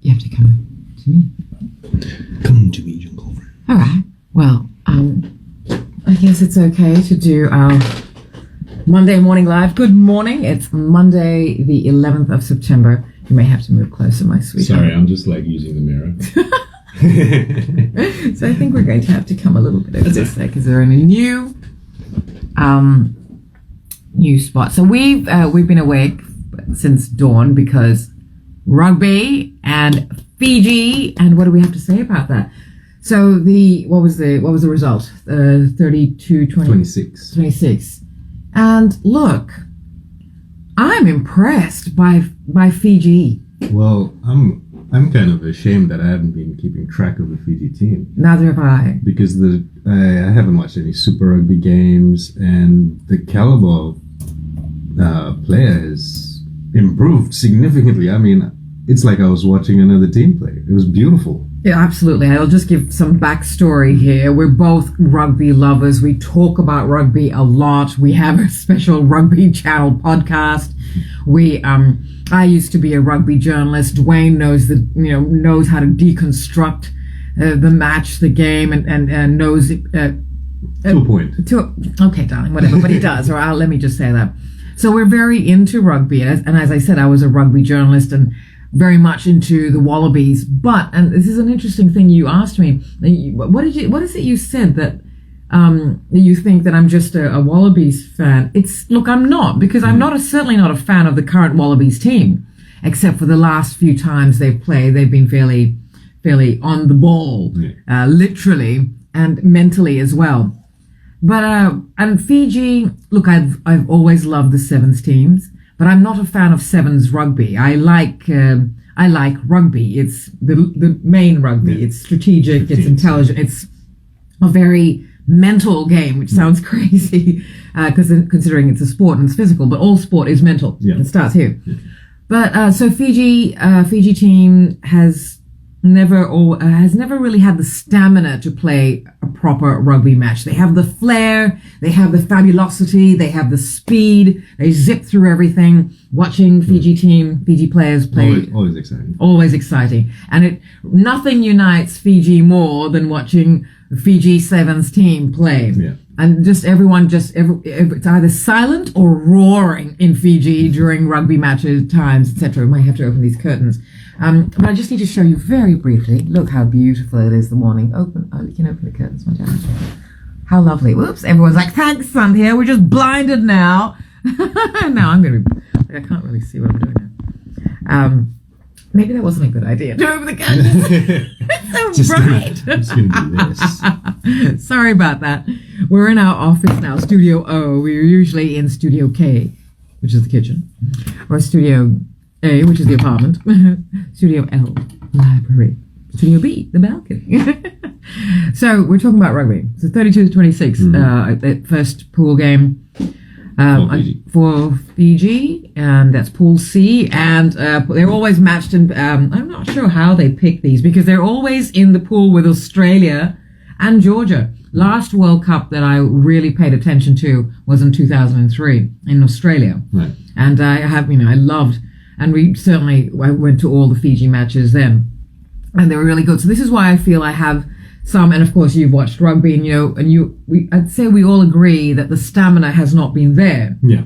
You have to come to me. Come to me, jungle friend. All right. Well, I guess it's okay to do our Monday morning live. Good morning. It's Monday, the 11th of September. You may have to move closer, my sweetheart. Sorry, I'm just like using the mirror. So I think we're going to have to come a little bit over this there because they're in a new spot. So we've been awake since dawn because rugby and Fiji, and what do we have to say about that? So what was the result? 26. And look, I'm impressed by Fiji. Well, I'm kind of ashamed that I haven't been keeping track of the Fiji team. Neither have I. Because I haven't watched any Super Rugby games, and the caliber of player has improved significantly. I mean, it's like I was watching another team play. It was beautiful. Yeah, absolutely. I'll just give some backstory here. We're both rugby lovers. We talk about rugby a lot. We have a special Rugby Channel podcast. I used to be a rugby journalist. Dwayne knows how to deconstruct the match, the game, and knows to a point. Okay, darling, whatever. But he does. Or let me just say that. So we're very into rugby, and as I said, I was a rugby journalist and very much into the Wallabies. And this is an interesting thing you asked me. What is it you said that you think that I'm just a Wallabies fan? Look, I'm not, because I'm certainly not a fan of the current Wallabies team, except for the last few times they've played. They've been fairly on the ball, literally and mentally as well. But and Fiji, look, I've always loved the sevens teams. But I'm not a fan of sevens rugby. I like rugby. It's the main rugby. Yeah. It's strategic. It's intelligent. It's a very mental game, which sounds crazy because considering it's a sport and it's physical. But all sport is mental. Yeah. It starts here. Yeah. But so Fiji team has never really had the stamina to play a proper rugby match. They have the flair, they have the fabulosity, they have the speed, they zip through everything. Watching Fiji players play, always exciting, and nothing unites Fiji more than watching Fiji Sevens team play. Yeah. And it's either silent or roaring in Fiji during rugby matches times, etc. We might have to open these curtains. But I just need to show you very briefly. Look how beautiful it is, the morning. You can open the curtains, my darling. How lovely. Whoops, everyone's like, thanks, Cynthia, we're just blinded now. Now I can't really see what I'm doing now. Maybe that wasn't a good idea to open the curtains. It's so bright. I'm just going to do this. Sorry about that. We're in our office now, Studio O. We're usually in Studio K, which is the kitchen, or Studio A, which is the apartment, Studio L, library, Studio B, the balcony. So we're talking about rugby. So 32-26, that first pool game for Fiji, and that's Pool C, and they're always matched in, I'm not sure how they pick these, because they're always in the pool with Australia and Georgia. Last World Cup that I really paid attention to was in 2003 in Australia. Right. And I loved, and I went to all the Fiji matches then, and they were really good. So this is why I feel I have some, and of course you've watched rugby, and I'd say we all agree that the stamina has not been there. Yeah.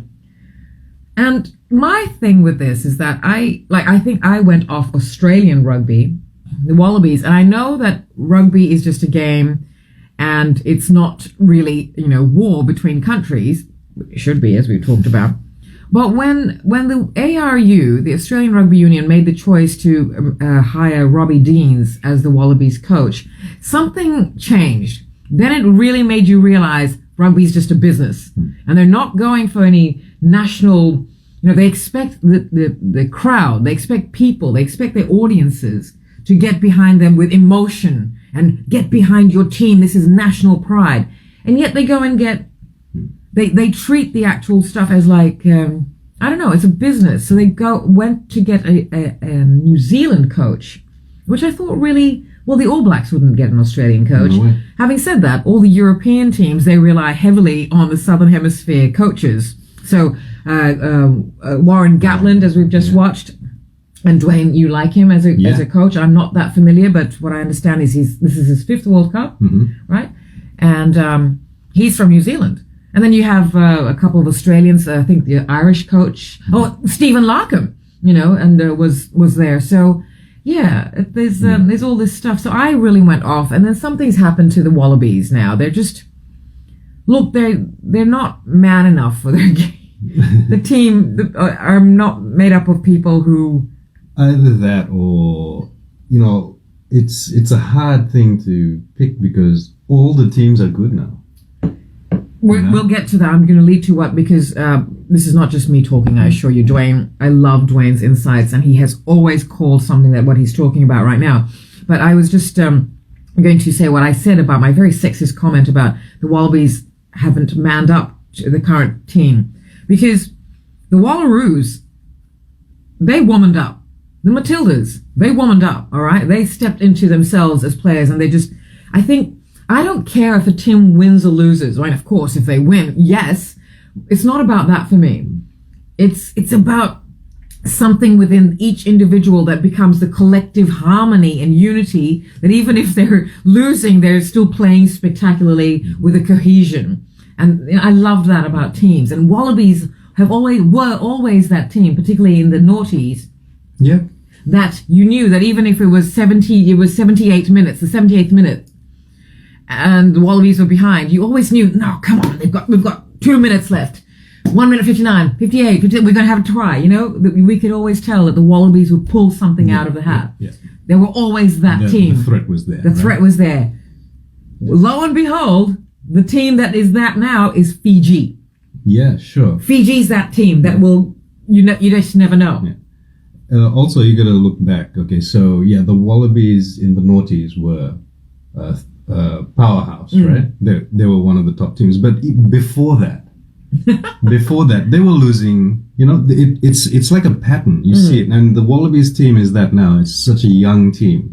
And my thing with this is that I think I went off Australian rugby, the Wallabies, and I know that rugby is just a game, and it's not really, war between countries. It should be, as we've talked about. But when the ARU, the Australian Rugby Union, made the choice to hire Robbie Deans as the Wallabies coach, something changed. Then it really made you realize rugby is just a business, and they're not going for any national. They expect the crowd, they expect people, they expect their audiences to get behind them with emotion and get behind your team. This is national pride, and yet they go and get. They treat the actual stuff as like, I don't know, it's a business. So they went to get a New Zealand coach, which I thought really, well, the All Blacks wouldn't get an Australian coach. No. Having said that, all the European teams, they rely heavily on the Southern Hemisphere coaches. So Warren Gatland, as we've just watched, And Dwayne, you like him as a coach? I'm not that familiar, but what I understand is this is his 5th World Cup, right? And he's from New Zealand. And then you have a couple of Australians. I think the Irish coach, Stephen Larkham, and was there. So yeah, there's all this stuff. So I really went off, and then something's happened to the Wallabies now. They're just they're not man enough for their game. The team are not made up of people who. Either that or, it's a hard thing to pick because all the teams are good now. We'll get to that. I'm going to lead to what, because this is not just me talking, I assure you, Dwayne. I love Dwayne's insights, and he has always called something that what he's talking about right now. But I was just going to say what I said about my very sexist comment about the Wallabies haven't manned up to the current team. Because the Wallaroos, they womaned up. The Matildas, they womaned up, all right? They stepped into themselves as players, and I don't care if a team wins or loses, right? Of course, if they win, yes. It's not about that for me. It's about something within each individual that becomes the collective harmony and unity, that even if they're losing, they're still playing spectacularly with a cohesion. And I love that about teams. And Wallabies were always that team, particularly in the noughties. Yeah. That you knew that even if it was 78 minutes, the 78th minute, and the Wallabies were behind, you always knew, no, come on, we've got 2 minutes left. 1 minute 59, 58, we're going to have a try, we could always tell that the Wallabies would pull something out of the hat. Yeah. They were always that team. The threat was there. The threat was there. Lo and behold, the team that is that now is Fiji. Yeah, sure. Fiji's that team that will, you just never know. Yeah. Also, you got to look back. Okay, so the Wallabies in the noughties were powerhouse, right? They were one of the top teams. But before that, they were losing. It's like a pattern. You see it, and the Wallabies team is that now. It's such a young team.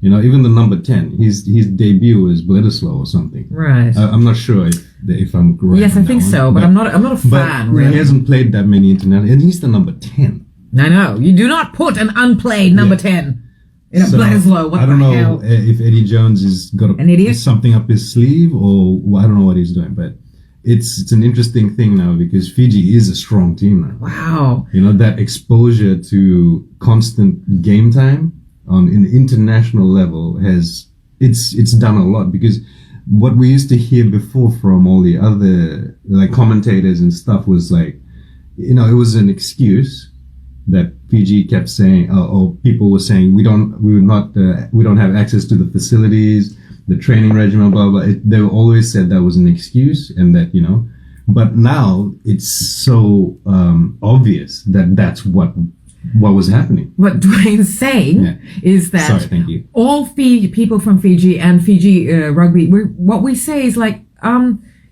Even the number 10, his debut was Bledisloe or something. Right. I'm not sure if I'm correct. Yes, I think so, but I'm not a fan. Really. He hasn't played that many international, and he's the number 10. I know. You do not put an unplayed number 10 in a Bledisloe. What I don't the know hell? if Eddie Jones has got an idiot? Something up his sleeve, or I don't know what he's doing, but it's an interesting thing now because Fiji is a strong team now. Wow. That exposure to constant game time on an international level it's done a lot, because what we used to hear before from all the other commentators and stuff was it was an excuse that Fiji kept saying, or people were saying, we don't have access to the facilities, the training regimen, blah blah. They always said that was an excuse, and that but now it's so obvious that that's what was happening. What Dwayne's saying is that Sorry, thank you. All people from Fiji and Fiji rugby, what we say is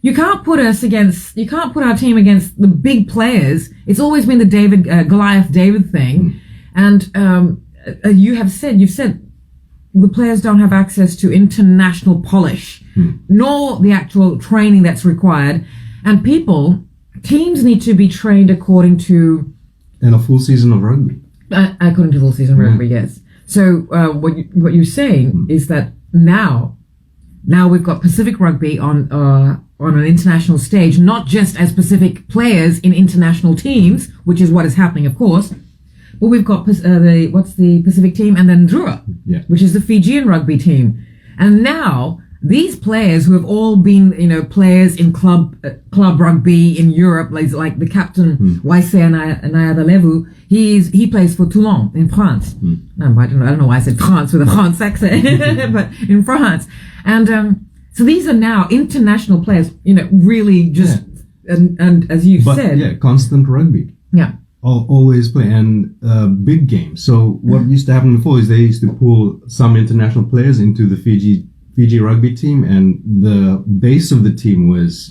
you can't put our team against the big players. It's always been the Goliath David thing. And you've said the players don't have access to international polish, nor the actual training that's required. And teams need to be trained according to... And a full season of rugby. According to full season rugby, yes. So what you're saying is that now we've got Pacific rugby on an international stage, not just as Pacific players in international teams, which is what is happening, of course, but we've got the Pacific team, and then Drua, which is the Fijian rugby team. And now these players who have all been, players in club rugby in Europe, like the captain Waise Anayadalevu, he plays for Toulon in France. No, I don't know why I said France with a France accent, but in France. And so these are now international players, really just, and as you said. Yeah, constant rugby. Yeah. Always play, and big games. So what used to happen before is they used to pull some international players into the Fiji rugby team, and the base of the team was,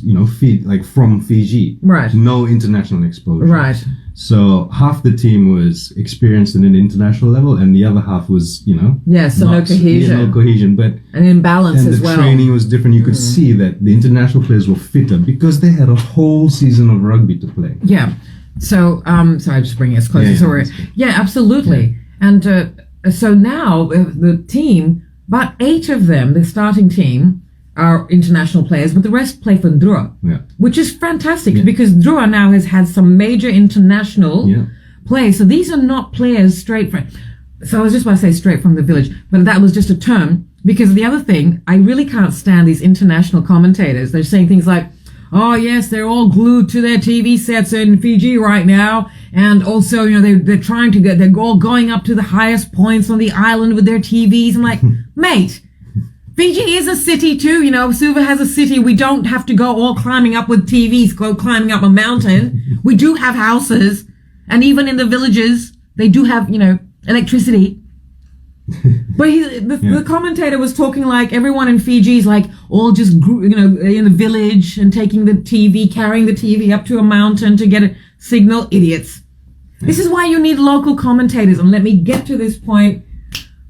from Fiji. Right. No international exposure. Right. So half the team was experienced in an international level, and the other half was, no cohesion. No cohesion, but an imbalance as well. And the training was different. You could see that the international players were fitter because they had a whole season of rugby to play. Yeah. So, sorry, just bringing us closer. Yeah, absolutely. And so now the team, about 8 of them, the starting team, are international players, but the rest play for Drua, which is fantastic because Drua now has had some major international players. So these are not players straight from... So I was just about to say straight from the village, but that was just a term. Because the other thing, I really can't stand these international commentators. They're saying things like, oh yes, they're all glued to their TV sets in Fiji right now. And also, they're trying to they're all going up to the highest points on the island with their TVs. I'm like, mate, Fiji is a city too. Suva has a city. We don't have to go all climbing up with TVs, go climbing up a mountain. We do have houses. And even in the villages, they do have, electricity. But the commentator was talking like everyone in Fiji is like all just in the village and taking the TV, carrying the TV up to a mountain to get a signal. Idiots. This is why you need local commentators. And let me get to this point.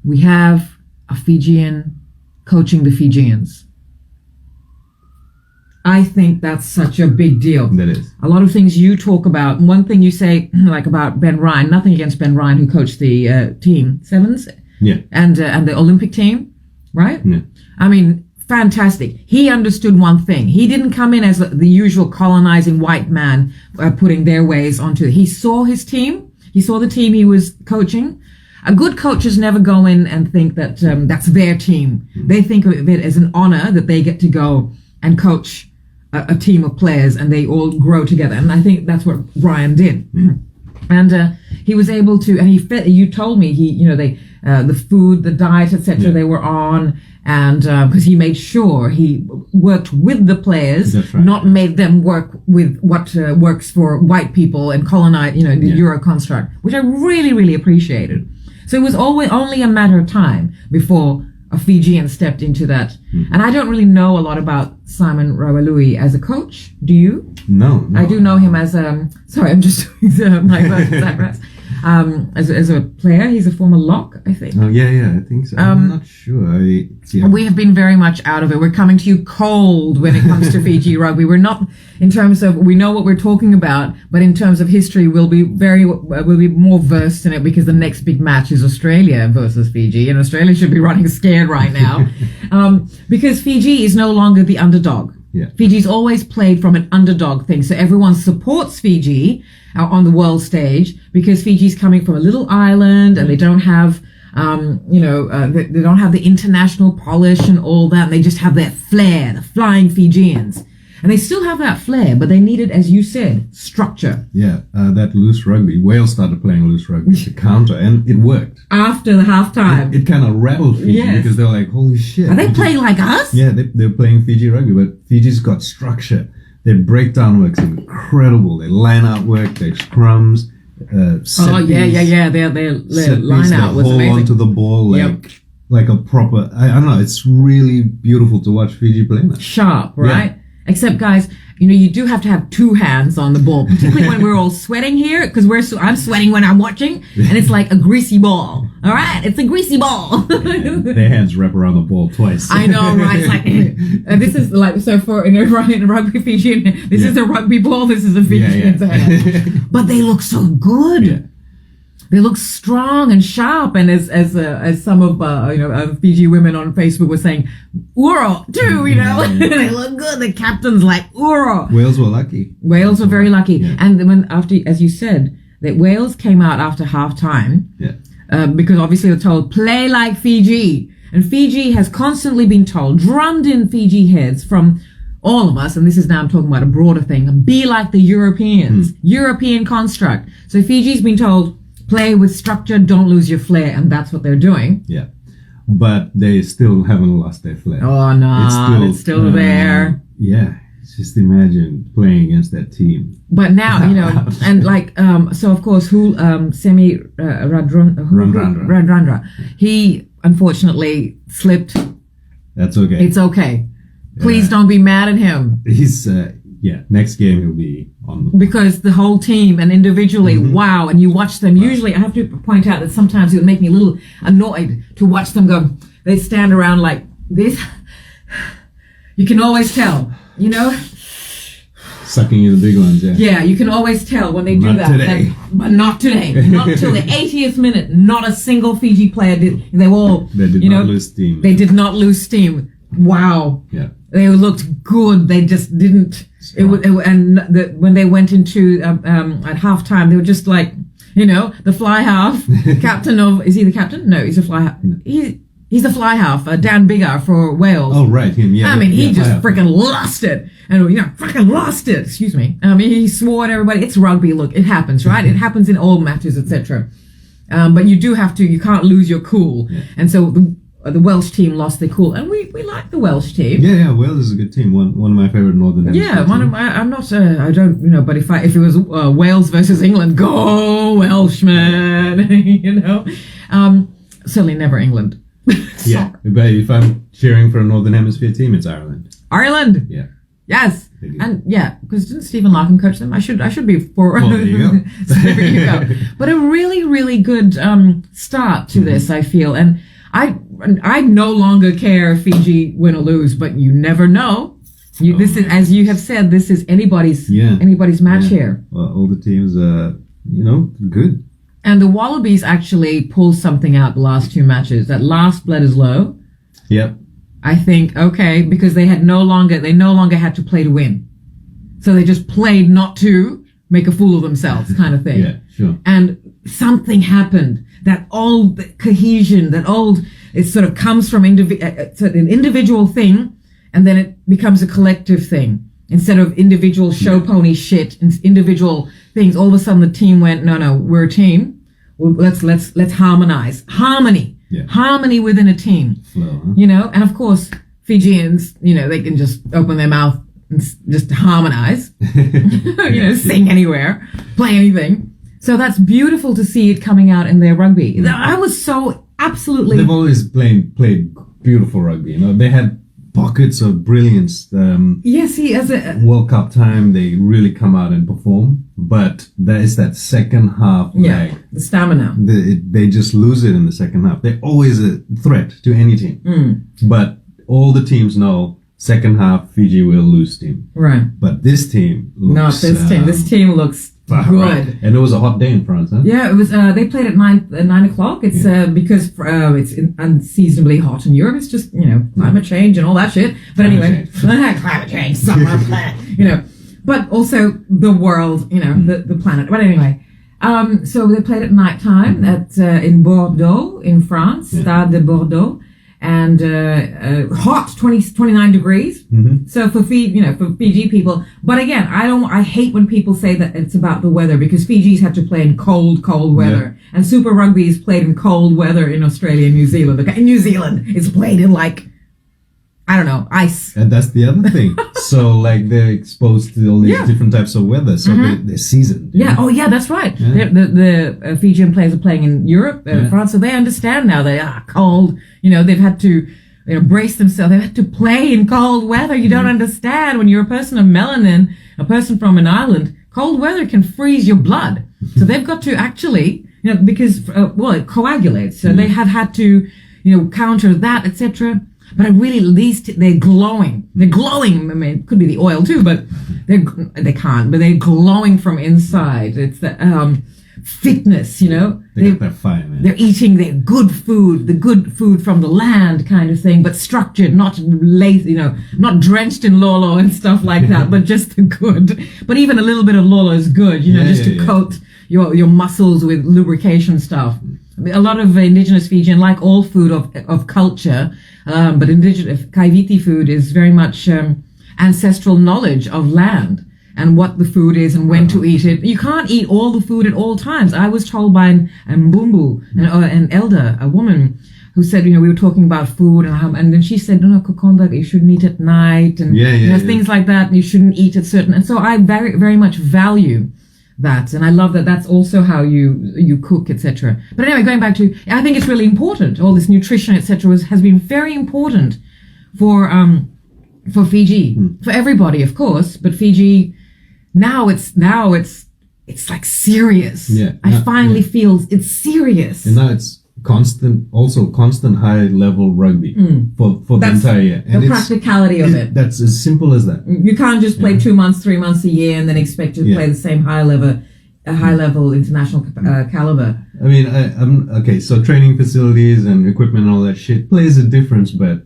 We have a Fijian coaching the Fijians. I think that's such a big deal. That is. A lot of things you talk about. One thing you say, like about Ben Ryan, nothing against Ben Ryan, who coached the team, Sevens. Yeah. And the Olympic team, right? Yeah. I mean, fantastic. He understood one thing. He didn't come in as the usual colonizing white man, putting their ways onto it. He saw his team. He saw the team he was coaching. Good coaches never go in and think that that's their team. They think of it as an honor that they get to go and coach a team of players and they all grow together. And I think that's what Ryan did. And he was able to, and you told me the food, the diet, etc. they were on, and because he made sure he worked with the players, not made them work with what works for white people and colonize, the Euro construct, which I really, really appreciated. So it was only a matter of time before a Fijian stepped into that. And I don't really know a lot about Simon Rawalui as a coach. Do you? No. I do know him as sorry, I'm just doing my first as a player. He's a former lock, I think. Oh yeah, I think so. I'm not sure. We have been very much out of it. We're coming to you cold when it comes to Fiji rugby. We're not, in terms of, we know what we're talking about, but in terms of history, we'll be more versed in it because the next big match is Australia versus Fiji, and Australia should be running scared right now, because Fiji is no longer the underdog. Yeah. Fiji's always played from an underdog thing. So everyone supports Fiji on the world stage because Fiji's coming from a little island and they don't have, they don't have the international polish and all that. And they just have that flair, the Flying Fijians. And they still have that flair, but they needed, as you said, structure. Yeah, that loose rugby. Wales started playing loose rugby to counter, and it worked. After the halftime. It kind of rattled Fiji because they're like, holy shit. Are they playing like us? Yeah, they're playing Fiji rugby, but Fiji's got structure. Their breakdown work's incredible. Their line-out work, their scrums, Their line-out was amazing. Hold onto the ball like a proper... I don't know, it's really beautiful to watch Fiji play now. Sharp, right? Yeah. Except, guys, you do have to have 2 hands on the ball, particularly when we're all sweating here, because I'm sweating when I'm watching, and it's like a greasy ball. All right, it's a greasy ball. Their hands wrap around the ball twice. I know, right? It's like this is like so for in a rugby Fijian. This is a rugby ball. This is a Fijian's hand. But they look so good. Yeah. They look strong and sharp, and as some of Fiji women on Facebook were saying, "Uro too," they look good. The captain's like Uro. Wales were lucky. Wales were very lucky, and when after, as you said, that Wales came out after half time, because obviously they're told play like Fiji, and Fiji has constantly been told, drummed in Fiji heads from all of us, and this is now I'm talking about a broader thing. Be like the Europeans, European construct. So Fiji's been told, play with structure, don't lose your flair, and that's what they're doing. Yeah. But they still haven't lost their flair. Oh, no, it's still there. Yeah, just imagine playing against that team. But now, and like, so of course, Semi Radradra, he unfortunately slipped. That's okay. It's okay. Please don't be mad at him. He's, next game he'll be on the... Because the whole team and individually, wow, and you watch them. Wow. Usually, I have to point out that sometimes it would make me a little annoyed to watch them go. They stand around like this. You can always tell, Sucking in the big ones, yeah. Yeah, you can always tell when they do Not that. today. But not today. Not till the 80th minute. Not a single Fiji player did. They all, They did not lose steam. They did not lose steam. Wow. Yeah. They looked good. They just didn't. When they went into at halftime, they were just like, the fly half captain of. Is he the captain? No, he's a fly half. He's the fly half, Dan Biggar for Wales. Oh, right, him, yeah. I mean, he just freaking lost it. And, freaking lost it. Excuse me. He swore at everybody. It's rugby. Look, it happens, right? It happens in all matches, etc. But you do have to, you can't lose your cool. Yeah. And so the Welsh team lost their cool. And we like the Welsh team. Yeah, Wales is a good team. One of my favorite Northern Hemisphere teams. I'm not, I don't, but if it was Wales versus England, go Welshmen, certainly never England. Yeah, but if I'm cheering for a Northern Hemisphere team, it's Ireland. Ireland. Yeah. Yes. And because didn't Stephen Larkham coach them? I should be for. Oh, there you go. There you go. But a really, really good start to this, I feel, and I no longer care if Fiji win or lose, but you never know. This is, as you have said, this is anybody's match here. Well, all the teams are, good. And the Wallabies actually pulled something out the last two matches. That last Bledisloe. Yep. I think, okay, because they no longer had to play to win. So they just played not to make a fool of themselves kind of thing. Yeah, sure. And something happened. That old cohesion, it sort of comes from an individual thing, and then it becomes a collective thing. Instead of individual show pony shit, individual things, all of a sudden the team went, no, we're a team. Well, let's harmonize. Harmony. Yeah. Harmony within a team. Flow, huh? And of course, Fijians, they can just open their mouth and just harmonize. Sing anywhere, play anything. So that's beautiful to see it coming out in their rugby. I was so absolutely... They've always played beautiful rugby. They had pockets of brilliance. As a World Cup time, they really come out and perform. But there is that second half leg. The stamina. They just lose it in the second half. They're always a threat to any team. But all the teams know second half Fiji will lose steam. Right. But this team looks... Not this team. This team looks good. Right. And it was a hot day in France, huh? Yeah, it was. They played at 9 o'clock. It's because it's unseasonably hot in Europe. It's just climate change and all that shit. But anyway, climate change, summer, But also the world, the planet. But anyway, so they played at night time in Bordeaux in France, Stade de Bordeaux. And hot, 29 degrees. Mm-hmm. So for Fiji people, but again, I hate when people say that it's about the weather, because Fiji's had to play in cold weather, and Super Rugby's played in cold weather in Australia and New Zealand. Okay, in New Zealand, it's played in ice. And that's the other thing. So they're exposed to all these different types of weather, so they're seasoned. Yeah. Oh yeah, that's right. Yeah. The Fijian players are playing in Europe, France, so they understand now. They are cold. They've had to brace themselves. They've had to play in cold weather. You don't understand when you're a person of melanin, a person from an island. Cold weather can freeze your blood. So they've got to actually, because it coagulates. So they have had to, counter that, etc. But at least they're glowing. They're glowing. I mean, it could be the oil too, but they can't. But they're glowing from inside. It's the fitness, They got that fire, man. They're eating their good food, the good food from the land kind of thing, but structured, not lazy, not drenched in lolo and stuff like that, but just the good. But even a little bit of lolo is good, to coat your muscles with lubrication stuff. A lot of indigenous Fijian, like all food of culture, but indigenous Kaiviti food is very much ancestral knowledge of land and what the food is and when to eat it. You can't eat all the food at all times. I was told by an Mbumbu, an elder, a woman, who said, we were talking about food and then she said, no, kokonda, you shouldn't eat at night and things like that. And you shouldn't eat at certain. And so I very, very much value that, and I love that that's also how you cook, etc. But anyway, going back to, I think it's really important. All this nutrition, etc., has been very important for Fiji, for everybody, of course. But Fiji now it's like serious. Yeah, I finally feel it's serious. And now it's constant high level rugby for the entire year. And the practicality of it. That's as simple as that. You can't just play 2 months, 3 months a year and then expect to play the same high level international caliber. I mean, I'm okay. So training facilities and equipment and all that shit plays a difference, but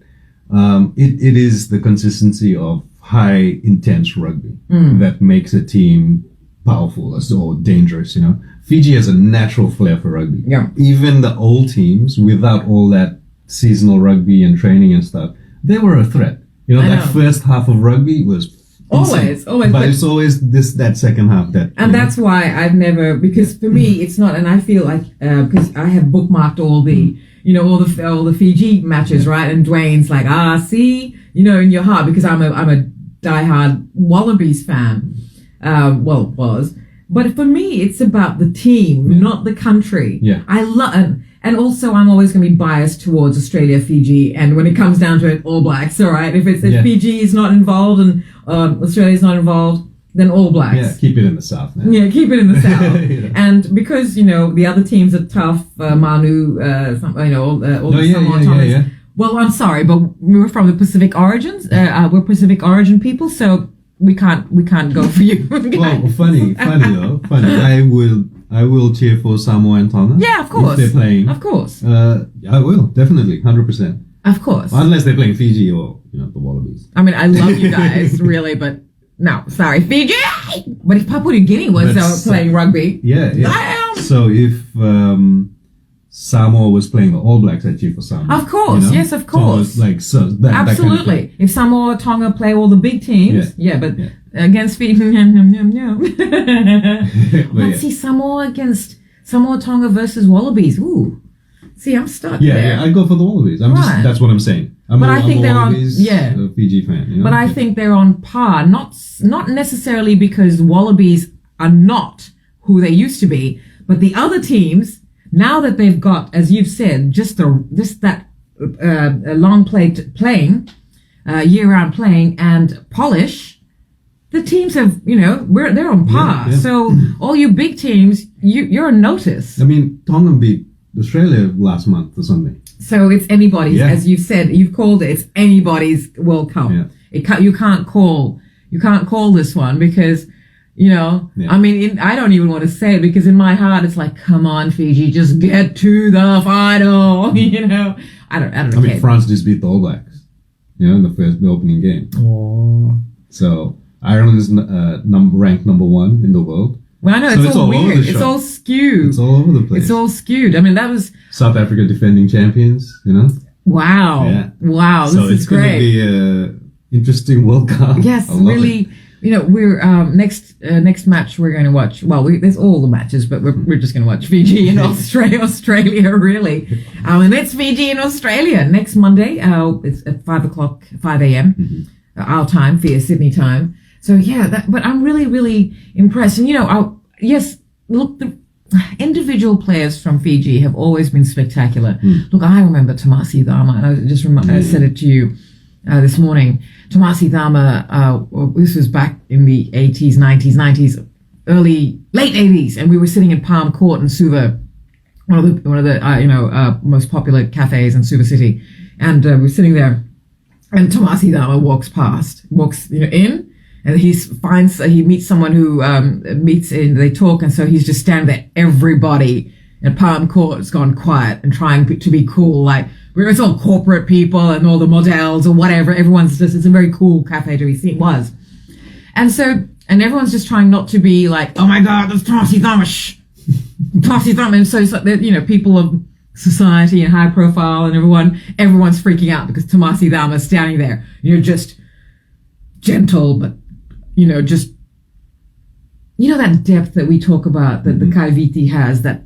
it is the consistency of high intense rugby that makes a team powerful or dangerous. Fiji has a natural flair for rugby. Yeah. Even the old teams, without all that seasonal rugby and training and stuff, they were a threat. That first half of rugby was always, but it's always that second half that's why I've never, because for me it's not, and I feel like because I have bookmarked all the all the Fiji matches, right? And Dwayne's like, see, in your heart, because I'm a diehard Wallabies fan. Was. But for me, it's about the team, not the country. Yeah. I love, and also I'm always going to be biased towards Australia, Fiji, and when it comes down to it, All Blacks. All right, if Fiji is not involved and Australia is not involved, then All Blacks. Yeah, keep it in the south, man. Yeah, keep it in the south. And because the other teams are tough, Manu, all the Samoa Tongas. Well, I'm sorry, but we're from the Pacific origins. We're Pacific origin people, so. We can't go for you. Well, funny though. I will cheer for Samoa and Tonga. Yeah, of course. If they're playing. Of course. I will, definitely, 100%. Of course. Unless they're playing Fiji or, the Wallabies. I mean, I love you guys, really, but no, sorry, Fiji! But if Papua New Guinea was playing rugby. Yeah. Damn! So if Samoa was playing the All Blacks, I'd cheer for Samoa. Of course, yes, of course. So absolutely. That kind of if Samoa or Tonga play all the big teams, but against Fiji, Let's see Samoa Tonga versus Wallabies. Ooh, see, I'm stuck there. Yeah, I go for the Wallabies. That's what I'm saying. I think they're Wallabies, a Fiji fan. But I think they're on par, not necessarily because Wallabies are not who they used to be, but the other teams. Now that they've got, as you've said, just that long playing, year-round playing and polish, the teams have, they're on par. Yeah. So all you big teams, you're on notice. I mean, Tonga beat Australia last month or something. So it's anybody's, as you've said, you've called it. It's anybody's World Cup. Yeah. You can't call this one because. I mean, I don't even want to say it because in my heart it's like, come on, Fiji, just get to the final. I don't know. I mean, France just beat the All Blacks, in the opening game. Oh. So Ireland is ranked number 1 in the world. Well, I know, it's all weird. It's all skewed. It's all over the place. It's all skewed. I mean, that was South Africa defending champions. Wow. Yeah. Wow. So this is great. Going to be an interesting World Cup. Yes, really. We're next match we're going to watch. Well, there's all the matches, but we're just going to watch Fiji and Australia, really. And it's Fiji and Australia next Monday. It's at 5 a.m. Our time, via Sydney time. So but I'm really, really impressed. And look, the individual players from Fiji have always been spectacular. Look, I remember Tamasi Dama, and I said it to you. This morning, Tamasi Dama, this was back in the 80s, 90s, late 80s, and we were sitting in Palm Court in Suva, one of the most popular cafes in Suva City, and we were sitting there, and Tamasi Dama walks in, and he meets someone who they talk, and so he's just standing there. Everybody at Palm Court has gone quiet and trying to be cool, like. It's all corporate people and all the models or whatever. It's a very cool cafe to be seen. It was. And everyone's just trying not to be like, oh my God, that's Tamasi Dama. Tamasi Dama. And so it's like, people of society and high profile and everyone's freaking out because Tamasi Dama is standing there. Just gentle, but, just, that depth that we talk about that the Kaiviti has, that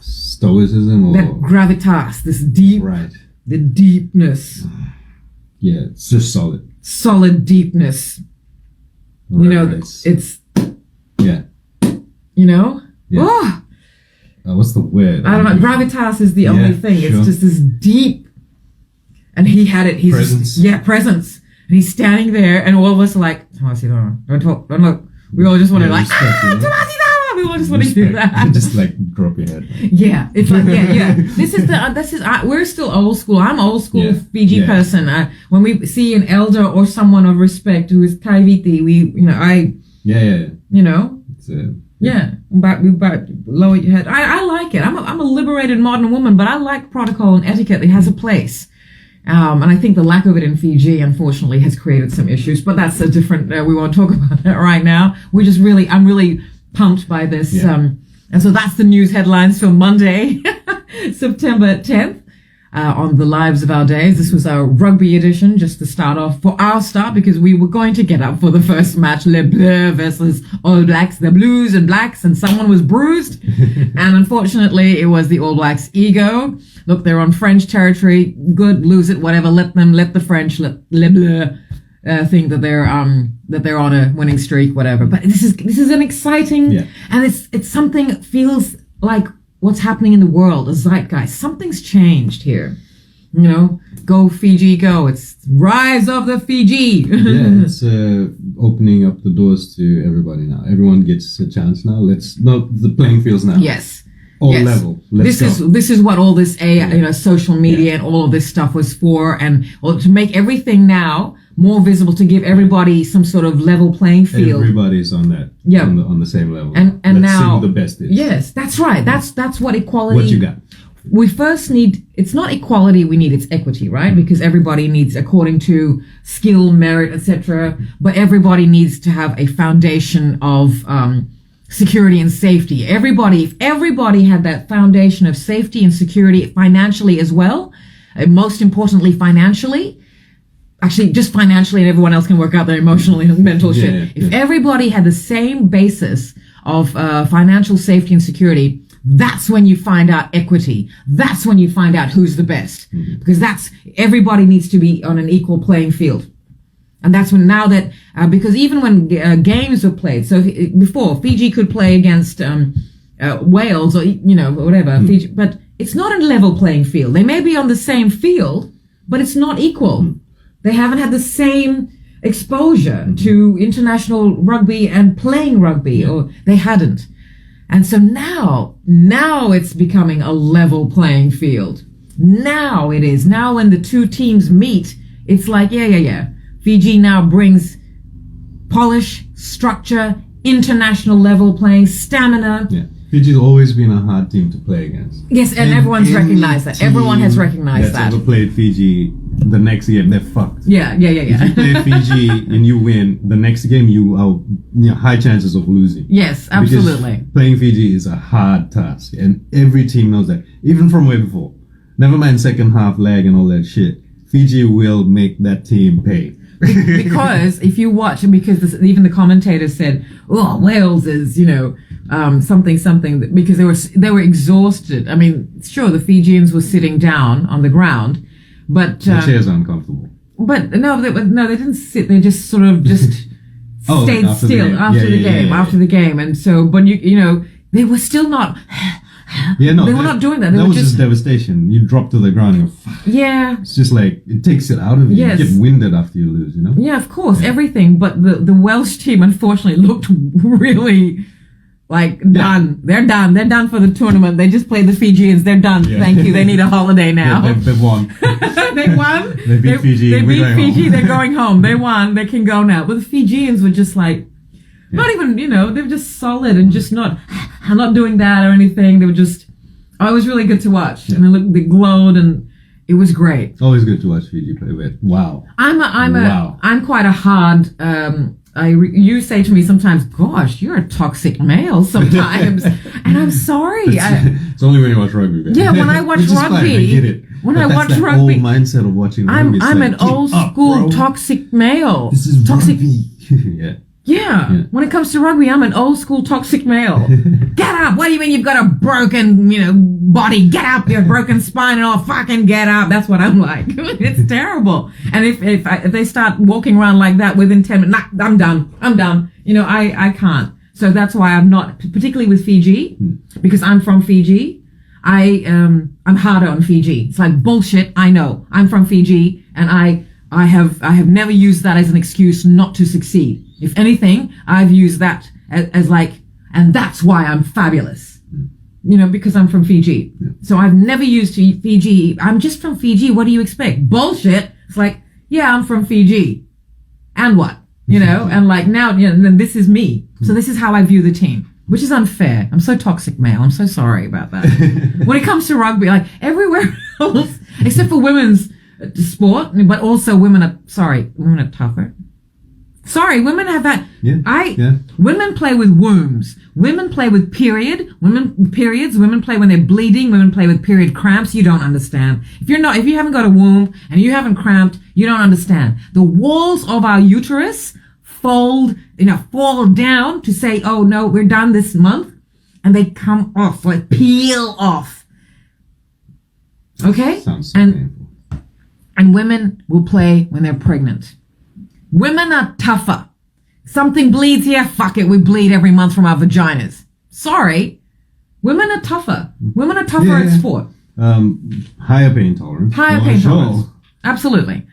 stoicism or that gravitas, this the deepness. Yeah, it's just solid deepness. Reverence. It's yeah. Oh, what's the word? I don't know. Gravitas is the only thing. Sure. It's just this deep, and he had it. He's presence. Presence, and he's standing there, and all of us are like, Tamasi Dama, don't talk, don't look. We all just want to Tamasi Dama. we just want to do that. Just like drop your head. Yeah, it's like This is we're still old school. I'm old school Fiji person. When we see an elder or someone of respect who is Kaiviti, but lower your head. I like it. I'm a liberated modern woman, but I like protocol and etiquette. It has a place. And I think the lack of it in Fiji, unfortunately, has created some issues. But that's a different. We won't talk about that right now. I'm really pumped by this. Yeah. And so that's the news headlines for Monday, September 10th. On the Lives of Our Days. This was our rugby edition, just to start off for our start, because we were going to get up for the first match, Les Bleus versus All Blacks, the Blues and Blacks, and someone was bruised. And unfortunately, it was the All Blacks' ego. Look, they're on French territory. Good, lose it, whatever. Let the French, let Les Bleus think that they're on a winning streak, whatever. But this is an exciting, and it's something that feels like what's happening in the world, a zeitgeist. Something's changed here. Go Fiji, go. It's rise of the Fiji. It's opening up the doors to everybody now. Everyone gets a chance now. The playing fields now. Yes. Level. This is what all this social media and all of this stuff was for, and to make everything now more visible, to give everybody some sort of level playing field. Everybody's on that. Yeah. On the same level. And Let's now see who the best is. Yes, that's right. That's what equality. What you got? We first need. It's not equality we need. It's equity, right? Because everybody needs, according to skill, merit, etc. But everybody needs to have a foundation of security and safety. If everybody had that foundation of safety and security financially as well, most importantly financially. Actually, just financially, and everyone else can work out their emotional and mental shit. If everybody had the same basis of financial safety and security, that's when you find out equity. That's when you find out who's the best. Because everybody needs to be on an equal playing field. And that's when because even when games were played, so before, Fiji could play against Wales or, whatever, Fiji, but it's not a level playing field. They may be on the same field, but it's not equal. They haven't had the same exposure to international rugby and playing rugby, or they hadn't. And so now it's becoming a level playing field. Now it is. Now when the two teams meet, it's like, Fiji now brings polish, structure, international level playing, stamina. Yeah. Fiji's always been a hard team to play against. Yes, and everyone's recognized that. Everyone has recognized that. That's ever played Fiji, the next game they're fucked. Yeah. If you play Fiji and you win, the next game you are high chances of losing. Yes, absolutely. Because playing Fiji is a hard task, and every team knows that. Even from way before. Never mind second half lag and all that shit. Fiji will make that team pay. Because if you watch, even the commentators said, Wales is, something, because they were exhausted. I mean, sure, the Fijians were sitting down on the ground, but the chairs are uncomfortable. But no, they didn't sit. They just sort of stayed still after the game, and so, but they were still not. They were not doing that. That was just devastation. You drop to the ground and it's just like, it takes it out of you. Yes. You get winded after you lose, Yeah, of course, everything. But the Welsh team, unfortunately, looked really done. They're done. They're done for the tournament. They just played the Fijians. They're done. Yeah. Thank you. They need a holiday now. They've won. They won. They beat Fiji. They beat Fiji. They're going home. They won. They can go now. But the Fijians were just not even, they were just solid and just not doing that or anything. They were just, it was really good to watch. Yeah. And they glowed, and it was great. Always good to watch Fiji play with. Wow. I'm quite a hard, you say to me sometimes, gosh, you're a toxic male sometimes. And I'm sorry. It's only when you watch rugby. Man. Yeah, when I watch rugby. I get it. When I watch rugby. Whole mindset of watching rugby. I'm an old school toxic male. This is toxic. Rugby. Yeah. When it comes to rugby, I'm an old school toxic male. Get up! What do you mean you've got a broken, body? Get up! Your broken spine and all. Fucking get up! That's what I'm like. It's terrible. And if they start walking around like that within 10 minutes, I'm done. I can't. So that's why I'm not, particularly with Fiji, because I'm from Fiji. I'm harder on Fiji. It's like bullshit. I know. I'm from Fiji, and I have never used that as an excuse not to succeed. If anything, I've used that as like and that's why I'm fabulous. You know, because I'm from Fiji. Yeah. So I've never used Fiji. I'm just from Fiji. What do you expect? Bullshit. It's like, yeah, I'm from Fiji. And what? You know, and like now, you know, and then this is me. So this is how I view the team, which is unfair. I'm so toxic male. I'm so sorry about that. When it comes to rugby, like everywhere else, except for women's sport, but also women are tougher. Sorry, women have that. Women play with wombs. Women play with periods. Women play when they're bleeding. Women play with period cramps. You don't understand. If you haven't got a womb and you haven't cramped, you don't understand. The walls of our uterus fall down to say, oh no, we're done this month. And they come off, like peel off. Okay? Sounds so painful. And women will play when they're pregnant. Women are tougher. Something bleeds here, fuck it, we bleed every month from our vaginas. Sorry. Women are tougher. Women are tougher at sport. Higher pain tolerance. Tolerance. Absolutely.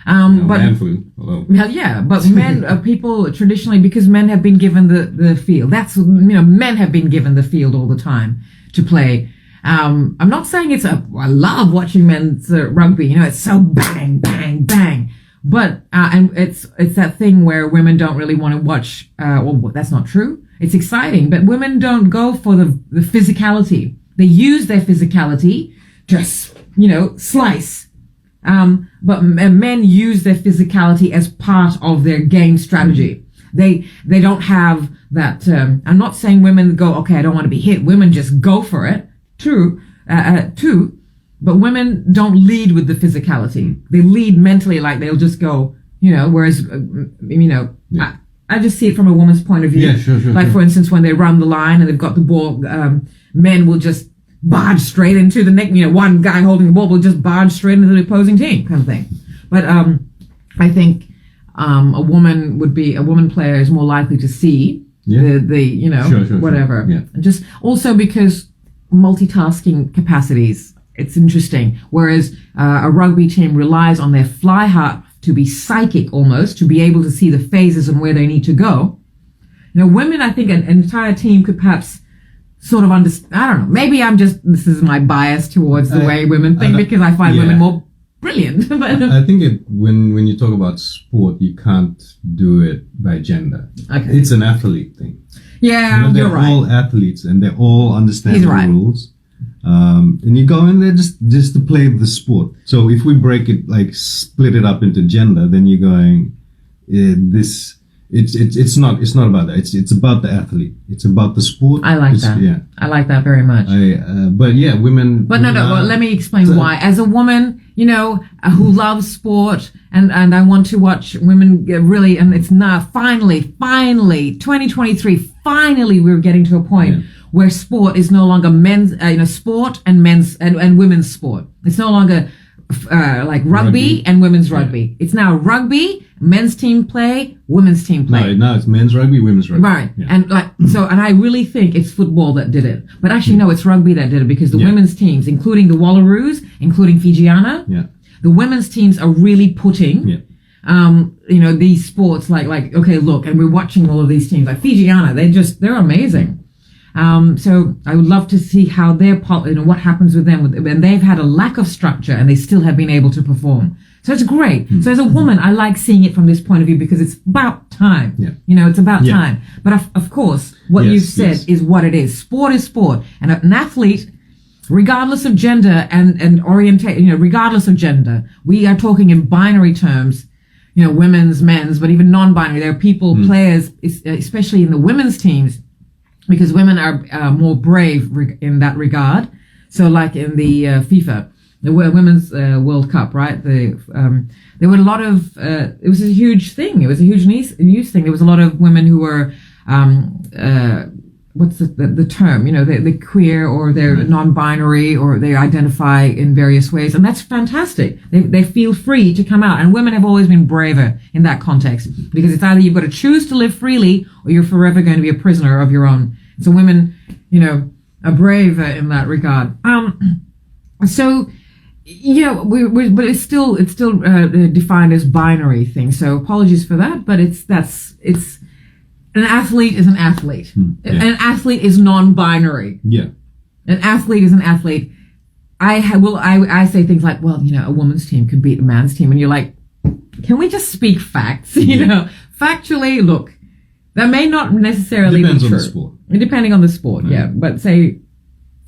But man flu. Hello. Yeah, but men, people traditionally, because men have been given the field. Men have been given the field all the time to play. I'm not saying I love watching men's rugby. You know, it's so bang, bang, bang. But, and it's that thing where women don't really want to watch, well, that's not true. It's exciting, but women don't go for the physicality. They use their physicality to, slice. But men use their physicality as part of their game strategy. They don't have that, I'm not saying women go, okay, I don't want to be hit. Women just go for it. True. But women don't lead with the physicality. They lead mentally, like they'll just go, whereas, I just see it from a woman's point of view. Yeah, sure. Like, for instance, when they run the line and they've got the ball, men will just barge straight into the neck. One guy holding the ball will just barge straight into the opposing team kind of thing. But I think a woman player is more likely to see whatever. Yeah. Just also because multitasking capacities. It's interesting. Whereas a rugby team relies on their fly half to be psychic almost, to be able to see the phases and where they need to go. Women, I think an entire team could perhaps sort of understand. I don't know. Maybe this is my bias towards the way women think, because I find women more brilliant. But I think when you talk about sport, you can't do it by gender. Okay. It's an athlete thing. Yeah, they're you're right. all athletes and they all understand the rules. And you go in there just to play the sport. So if we break it, like split it up into gender, then you're going, it's not about that. It's about the athlete. It's about the sport. I like that. Yeah. I like that very much. But yeah, women. But no. Well, let me explain why. As a woman, who loves sport, and I want to watch women really, and it's now finally, 2023, finally we're getting to a point where sport is no longer men's, sport and men's and women's sport. It's no longer like rugby and women's rugby. It's now rugby, men's team play, women's team play. No, now it's men's rugby, women's rugby. Right. Yeah. And and I really think it's football that did it. But actually, no, it's rugby that did it, because the women's teams, including the Wallaroos, including Fijiana, the women's teams are really putting, these sports like, okay, look, and we're watching all of these teams like Fijiana, they're amazing. So I would love to see how what happens with them when they've had a lack of structure and they still have been able to perform. So it's great. So as a woman, I like seeing it from this point of view, because it's about time. Yeah. It's about time. But of course, what you've said is what it is. Sport is sport. And an athlete, regardless of gender and orientation, regardless of gender, we are talking in binary terms, women's, men's, but even non-binary. There are players, especially in the women's teams, because women are more brave in that regard. So like in the FIFA, the Women's World Cup, right? There were a lot of, it was a huge thing. It was a huge news thing. There was a lot of women who were, what's the term? They're queer, or they're non-binary, or they identify in various ways. And that's fantastic. They feel free to come out. And women have always been braver in that context, because it's either you've got to choose to live freely, or you're forever going to be a prisoner of your own. So women, are brave in that regard. So, but it's still defined as binary thing. So apologies for that, but an athlete is an athlete. Yeah. An athlete is non-binary. Yeah. An athlete is an athlete. I say things like, well, a woman's team could beat a man's team. And you're like, can we just speak facts? Factually, look, that may not necessarily Depends be true. on the sport. Depending on the sport, yeah. But say,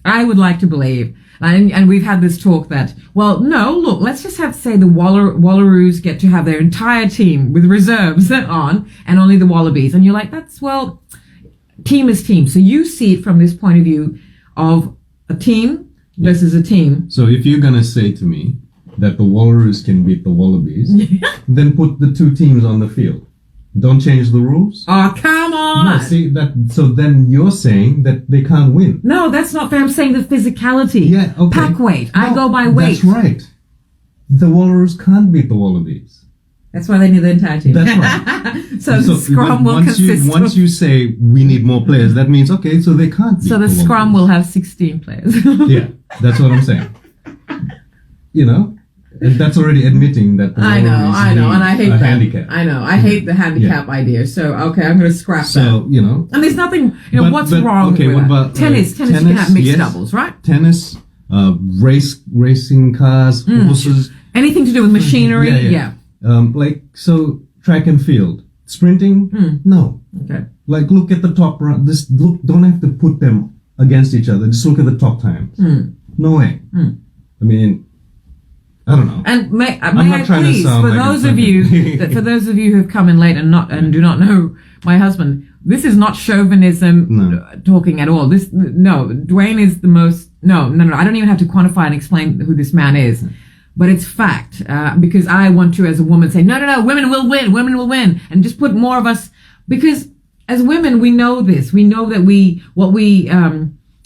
I would like to believe, and we've had this talk that, well, no, look, let's just say the Wallaroos get to have their entire team with reserves on, and only the Wallabies. And you're like, team is team. So you see it from this point of view of a team versus a team. So if you're going to say to me that the Wallaroos can beat the Wallabies, then put the two teams on the field. Don't change the rules. Oh, come on. No, see that. So then you're saying that they can't win. No, that's not fair. I'm saying the physicality. Yeah, okay. Pack weight. No, I go by weight. That's right. The Wallaroos can't beat the Wallabies. That's why they need the entire team. That's right. so the scrum will consist once you say we need more players, that means, okay, so they can't beat So the scrum will have 16 players. Yeah, that's what I'm saying. And that's already admitting that the I know, and I hate that. handicap. I know, I hate the handicap idea. So, okay, I'm going to scrap that. So, And there's nothing, what's wrong with what that? about, Tennis, you can have mixed doubles, right? Tennis, racing cars, horses. Anything to do with machinery, yeah. So track and field. Sprinting, no. Okay. Look at the top run. Don't have to put them against each other. Just look at the top times. No way. I mean, I don't know. And may I'm not I trying to please, sound for like those of you who have come in late and do not know my husband, this is not chauvinism talking at all. Dwayne is the most. No. I don't even have to quantify and explain who this man is, but it's fact. Because I want to, as a woman, say no, women will win, and just put more of us. Because as women, we know this. We know that what we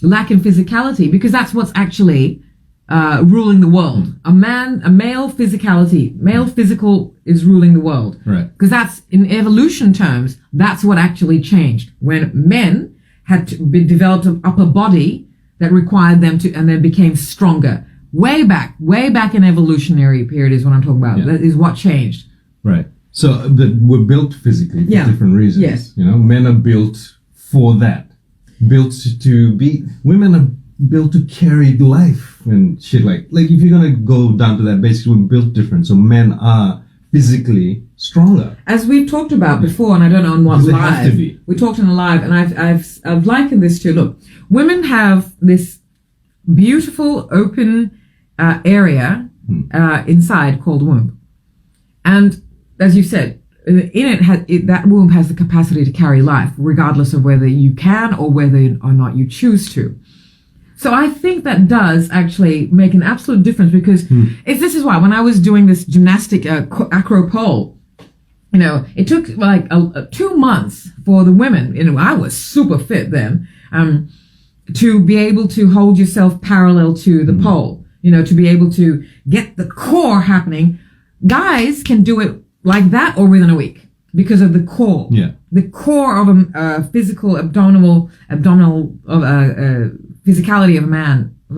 lack in physicality, because that's what's actually ruling the world. A male physical is ruling the world. Right. Because that's, in evolution terms, that's what actually changed. When men had developed an upper body that required them to, and then became stronger. Way back in evolutionary period is what I'm talking about. Yeah. That is what changed. Right. So we're built physically for different reasons. Yes. Men are built for that. Built to be, women are built to carry life and shit like if you're gonna go down to that, basically we're built different. So men are physically stronger. As we've talked about before, and I don't know on what Because live. they have to be. We talked on a live, and I've likened this to, look, women have this beautiful open area inside called womb, and as you said, in it, that womb has the capacity to carry life, regardless of whether you can or whether or not you choose to. So I think that does actually make an absolute difference, because this is why when I was doing this gymnastic acro pole, it took 2 months for the women. I was super fit then, to be able to hold yourself parallel to the pole. To be able to get the core happening. Guys can do it like that or within a week because of the core. Yeah. The core of a physical abdominal physicality of a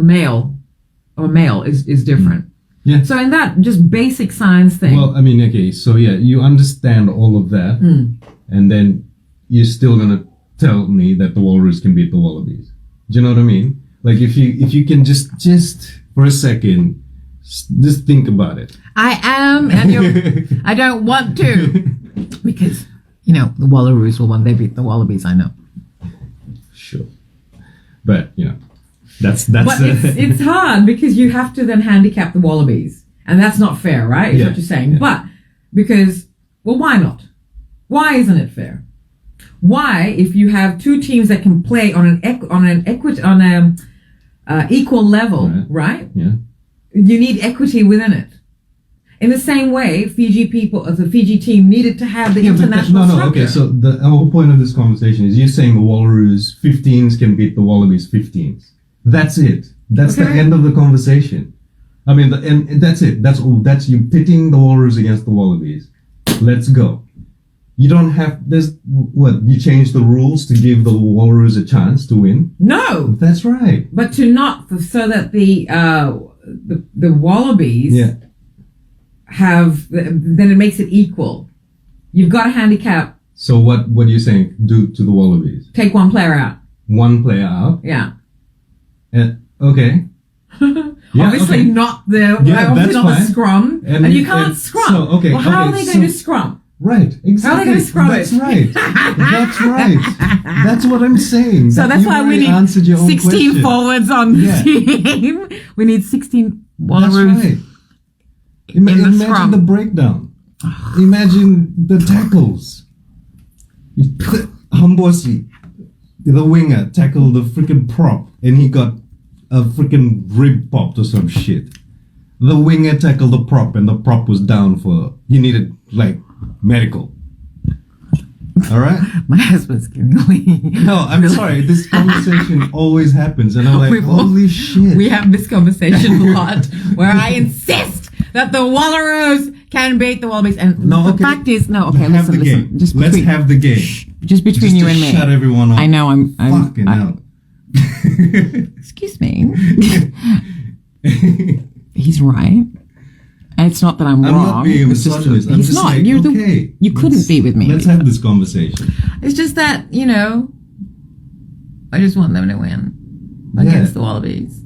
male is different. Yeah. So in that just basic science thing. Well, I mean, okay, so you understand all of that, and then you're still gonna tell me that the Walrus can beat the Wallabies. Do you know what I mean? If you can just for a second, just think about it. I am, and I don't want to, because the Wallaroos will win. They beat the Wallabies. I know. Sure, but that's. But it's hard, because you have to then handicap the Wallabies, and that's not fair, right? Is what you're saying. Yeah. But because, why not? Why isn't it fair? Why, if you have two teams that can play on an equal level, right? Yeah. You need equity within it. In the same way, the Fiji team needed to have the international structure. Okay, so the whole point of this conversation is you're saying the Wallaroos 15s can beat the Wallabies 15s. That's it. That's the end of the conversation. I mean, and that's it. That's you pitting the Wallaroos against the Wallabies. Let's go. You don't have, you change the rules to give the Wallaroos a chance to win? No. That's right. But so that the Wallabies have, then it makes it equal. You've got to handicap So what are you saying? Do to the Wallabies? Take one player out. One player out? Yeah. Okay. Yeah, obviously okay. not the scrum, and you can't scrum. So, okay, well, how are they going to scrum? Right, exactly. How are they going to scrum That's it? right. That's right. That's what I'm saying. So that's why we need 16 question. forwards on the team. We need 16 Wallaroos. That's right. Imagine the breakdown. Imagine the tackles. Hambosi, the winger, tackled the freaking prop, and he got a freaking rib popped or some shit. The winger tackled the prop, and the prop was down he needed, like, medical. All right? My husband's giving me. No, I'm sorry. This conversation always happens, and I'm like, holy shit. We have this conversation a lot, where I insist that the Wallaroos can beat the Wallabies. And the fact is, listen. Let's have the game. Just between you and me. Shut everyone up. I know, I'm fucking out. Excuse me. He's right. And it's not that I'm wrong. Not being a misogynist. I'm just not. like, You couldn't be with me. Let's have this conversation. It's just that, I just want them to win against the Wallabies.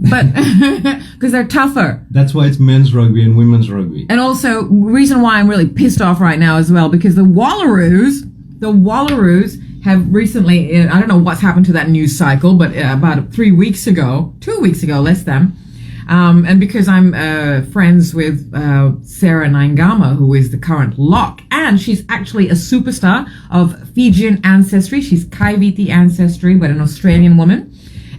But because they're tougher. That's why it's men's rugby and women's rugby. And also, reason why I'm really pissed off right now as well, because the Wallaroos have recently, I don't know what's happened to that news cycle, but about 2 weeks ago, less than, and because I'm friends with Sarah Naingama, who is the current lock, and she's actually a superstar of Fijian ancestry. She's Kaiviti ancestry, but an Australian woman.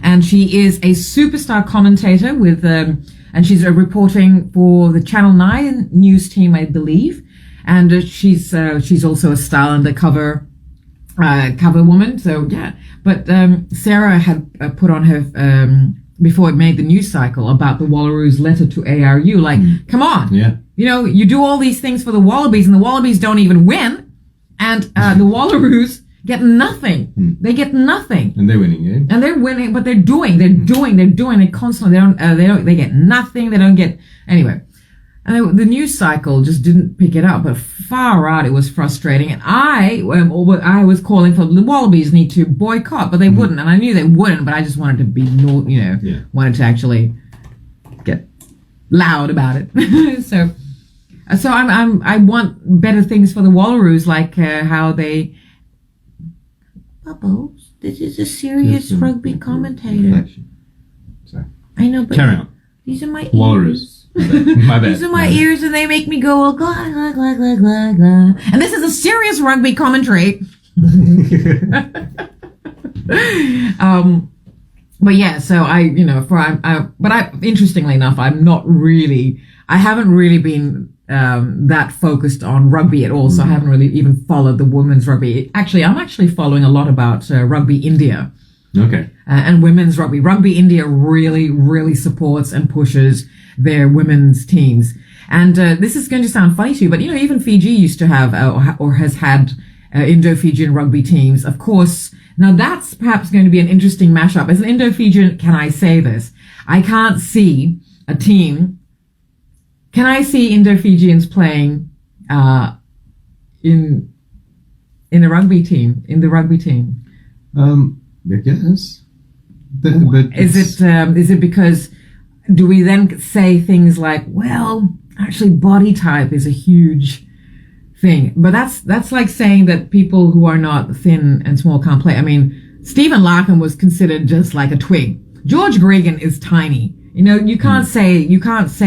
And she is a superstar commentator with, and she's reporting for the Channel 9 news team, I believe. And she's also a style undercover cover woman. So yeah, but Sarah had put on her before it made the news cycle about the Wallaroos' letter to ARU. Like, come on, you do all these things for the Wallabies, and the Wallabies don't even win, and the Wallaroos get nothing. They get nothing, and they're winning, and they're winning, but they're doing. They constantly. They get nothing. They don't get anyway. And the news cycle just didn't pick it up, but far out, it was frustrating. And I was calling for the Wallabies need to boycott, but they wouldn't, and I knew they wouldn't. But I just wanted to be, wanted to actually get loud about it. so I want better things for the Wallaroos, like how they. Bubbles, this is a serious rugby commentator. Sorry. I know, but carry on. These are my Walrus. My bad. These are my ears, and they make me go, oh, glah, glah, glah, glah, glah, glah. And this is a serious rugby commentary. But yeah, so interestingly enough, I haven't really been that focused on rugby at all. So I haven't really even followed the women's rugby. Actually, I'm actually following a lot about Rugby India. Okay. And women's rugby. Rugby India really, really supports and pushes their women's teams. And this is going to sound funny to you, but even Fiji used to have or has had Indo-Fijian rugby teams. Of course, now that's perhaps going to be an interesting mashup. As an Indo-Fijian, can I say this? I can't see a team. Can I see Indo-Fijians playing in the rugby team? I guess. Is it because do we then say things like, well, actually body type is a huge thing, but that's like saying that people who are not thin and small can't play. I mean, Stephen Larkham was considered just like a twig. George Gregan is tiny. You can't say,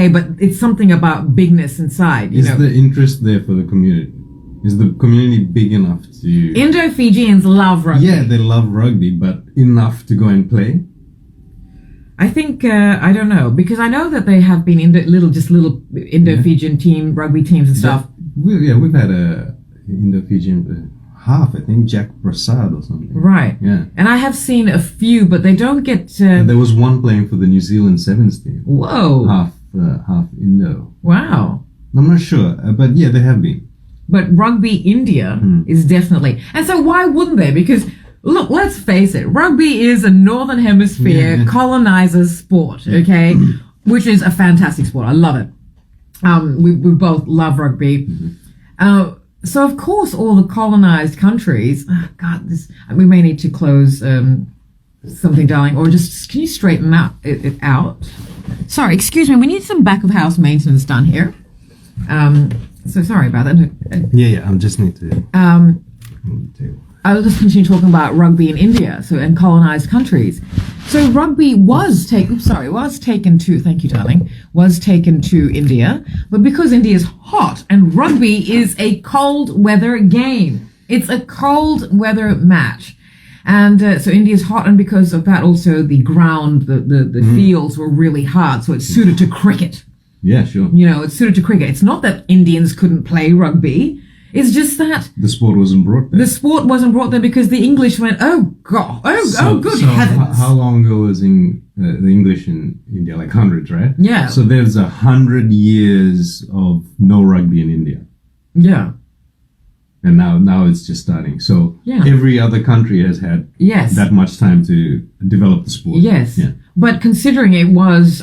but it's something about bigness inside. Is the interest there for the community? Is the community big enough to... Indo-Fijians love rugby. Yeah, they love rugby, but enough to go and play? I think, I don't know, because I know that they have been little Indo-Fijian rugby teams and stuff. We've had a Indo-Fijian half, I think, Jack Prasad or something. Right. Yeah. And I have seen a few, but they don't get... there was one playing for the New Zealand Sevens team. Whoa. Half Indo. Wow. I'm not sure, but yeah, they have been. But Rugby India is definitely... And so why wouldn't they? Because, look, let's face it. Rugby is a Northern Hemisphere colonizer's sport, okay? Which is a fantastic sport. I love it. We both love rugby. So of course, all the colonized countries. Oh God, we may need to close something, darling, or just can you straighten it out? Sorry, excuse me. We need some back of house maintenance done here. So sorry about that. Yeah. I just need to. I'll just continue talking about rugby in India, and colonized countries. So rugby was taken to, thank you, darling, was taken to India, but because India is hot and rugby is a cold weather game. It's a cold weather match. And so India is hot, and because of that also the ground, the fields were really hard, so it's suited to cricket. Yeah, sure. It's suited to cricket. It's not that Indians couldn't play rugby. It's just that the sport wasn't brought there. The sport wasn't brought there because the English went, oh God, good heavens. How long ago was the English in India? Like hundreds, right? Yeah. So there's 100 years of no rugby in India. Yeah. And now it's just starting. So every other country has had that much time to develop the sport. Yes. Yeah. But considering it was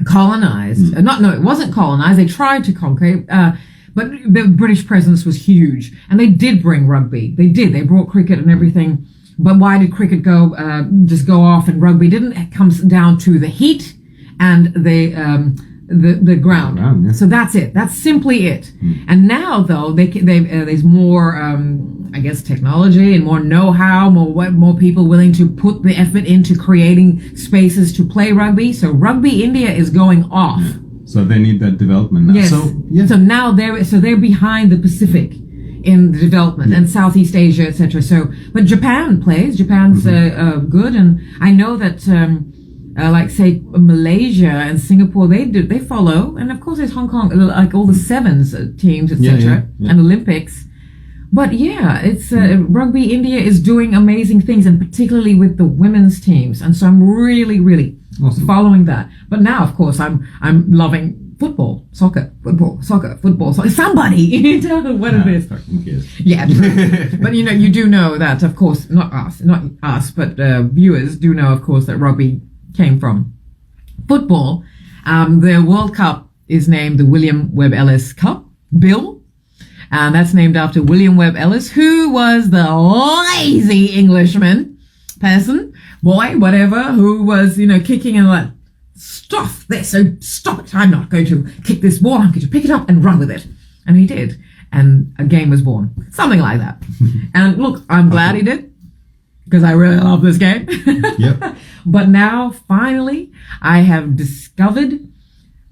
colonized, it wasn't colonized. They tried to conquer but the British presence was huge, and they did bring rugby. They did. They brought cricket and everything. But why did cricket go off and rugby didn't? It comes down to the heat and the ground. Yeah. So that's it. That's simply it. And now though, there's more, I guess, technology and more know-how, more people willing to put the effort into creating spaces to play rugby. So Rugby India is going off. Yeah. So they need that development now. Yes. So now they're behind the Pacific in the development and Southeast Asia, etc. So, but Japan plays. Japan's good, and I know that like say Malaysia and Singapore, they follow, and of course there's Hong Kong, like all the sevens teams, etc. And Olympics. But it's Rugby India is doing amazing things, and particularly with the women's teams, and so I'm really, really following that. But now, of course, I'm loving football, soccer. Somebody tell them what it is. Yeah, true. But you do know that, of course, not us, but viewers do know, of course, that rugby came from football. The World Cup is named the William Webb Ellis Cup, Bill. And that's named after William Webb Ellis, who was the lazy Englishman boy, whatever, who was, kicking and like, stop this, stop it. I'm not going to kick this ball. I'm going to pick it up and run with it. And he did. And a game was born. Something like that. And look, I'm glad he did, because I really love this game. Yep. But now, finally, I have discovered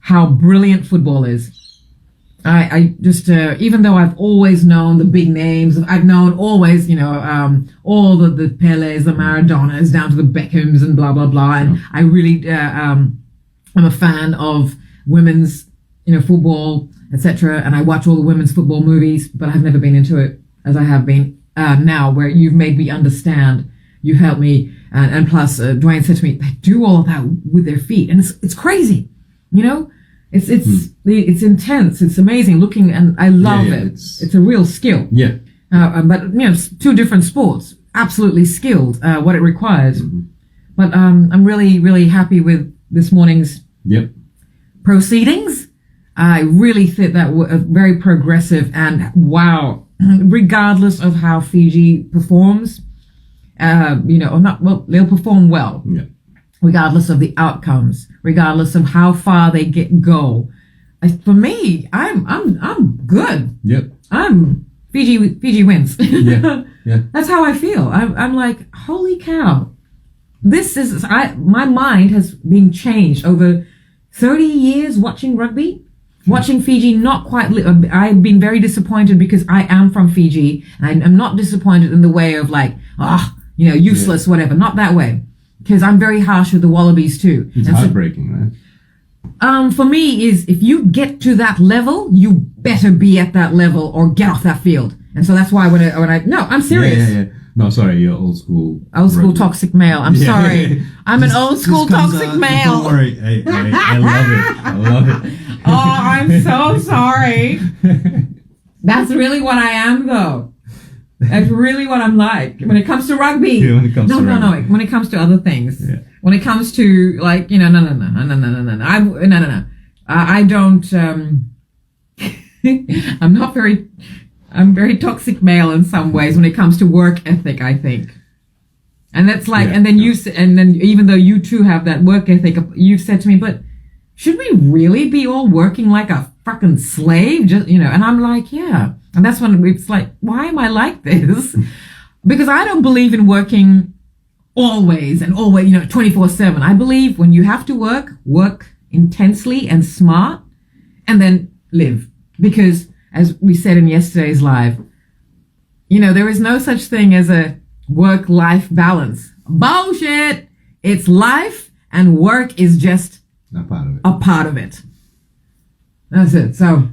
how brilliant football is. I just, even though I've always known the big names, I've known always, all the Pelés, the Maradonas, down to the Beckhams and blah, blah, blah. And I really, I'm a fan of women's, football, etc. And I watch all the women's football movies, but I've never been into it as I have been now, where you've made me understand. You helped me. And plus, Dwayne said to me, they do all of that with their feet. And it's crazy, It's intense. It's amazing looking, and I love it. It's a real skill. Yeah. But two different sports, absolutely skilled. What it requires. But I'm really, really happy with this morning's proceedings. I really think that were very progressive, and wow, regardless of how Fiji performs, they'll perform well. Yeah. Regardless of the outcomes, regardless of how far they go. For me, I'm good. Yep. Fiji wins. Yeah. That's how I feel. I'm like, holy cow. My mind has been changed over 30 years watching rugby, watching Fiji not quite, I've been very disappointed because I am from Fiji, and I'm not disappointed in the way of like, useless, whatever, not that way. Because I'm very harsh with the Wallabies too. It's heartbreaking, right? For me, is if you get to that level, you better be at that level or get off that field. And so that's why when I no, I'm serious. Yeah. No, sorry, you're old school. Old school toxic male. I'm sorry. I'm an old school toxic male. Don't worry. I love it. Oh, I'm so sorry. That's really what I am, though. That's really what I'm like when it comes to rugby. Yeah, when it comes to rugby. No. When it comes to other things. Yeah. When it comes to like, no. I don't. I'm very toxic male in some ways when it comes to work ethic, I think. And that's like, and then even though you too have that work ethic, you've said to me, but should we really be all working like a fucking slave? Just, and I'm like, yeah. And that's when it's like, why am I like this? Because I don't believe in working always, 24/7. I believe when you have to work intensely and smart, and then live. Because as we said in yesterday's live, there is no such thing as a work-life balance. Bullshit! It's life, and work is just a part of it. A part of it. That's it. So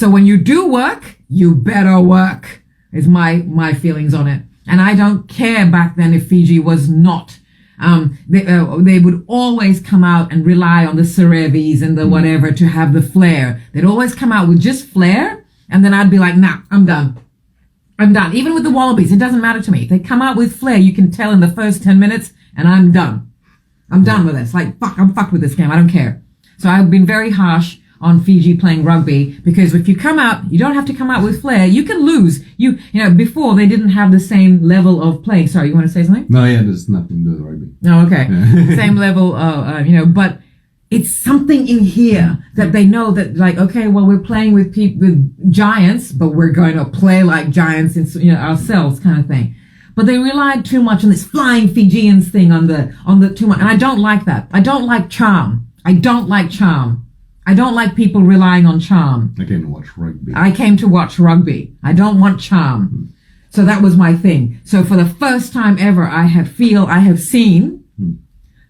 when you do work, you better work, is my feelings on it. And I don't care back then if Fiji was not. They would always come out and rely on the Serevis and the whatever to have the flair. They'd always come out with just flair, and then I'd be like, nah, I'm done. Even with the Wallabies, it doesn't matter to me. If they come out with flair, you can tell in the first 10 minutes, and I'm done. I'm done with this. Like, fuck, I'm fucked with this game. I don't care. So I've been very harsh on Fiji playing rugby, because if you come out, you don't have to come out with flair. You can lose. Before they didn't have the same level of play. Sorry, you want to say something? No, yeah, there's nothing to do with rugby. Oh, okay. Same level, but it's something in here that they know that, like, okay, well, we're playing with giants, but we're going to play like giants, ourselves, kind of thing. But they relied too much on this Flying Fijians thing on the too much, and I don't like that. I don't like charm. I don't like people relying on charm. I came to watch rugby. I don't want charm. So that was my thing. So for the first time ever, I have seen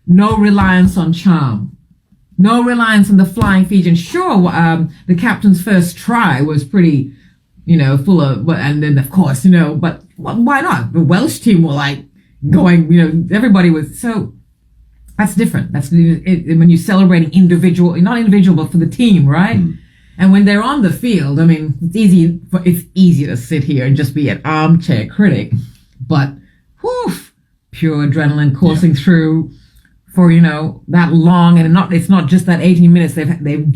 no reliance on charm. No reliance on the Flying Fijians. Sure, the captain's first try was pretty, full of, and then of course, but why not? The Welsh team were like going, everybody was, so that's different. That's when you're celebrating not individual, but for the team, right? And when they're on the field, I mean, it's easy to sit here and just be an armchair critic, but pure adrenaline coursing through for, that long, and it's not just that 18 minutes. They've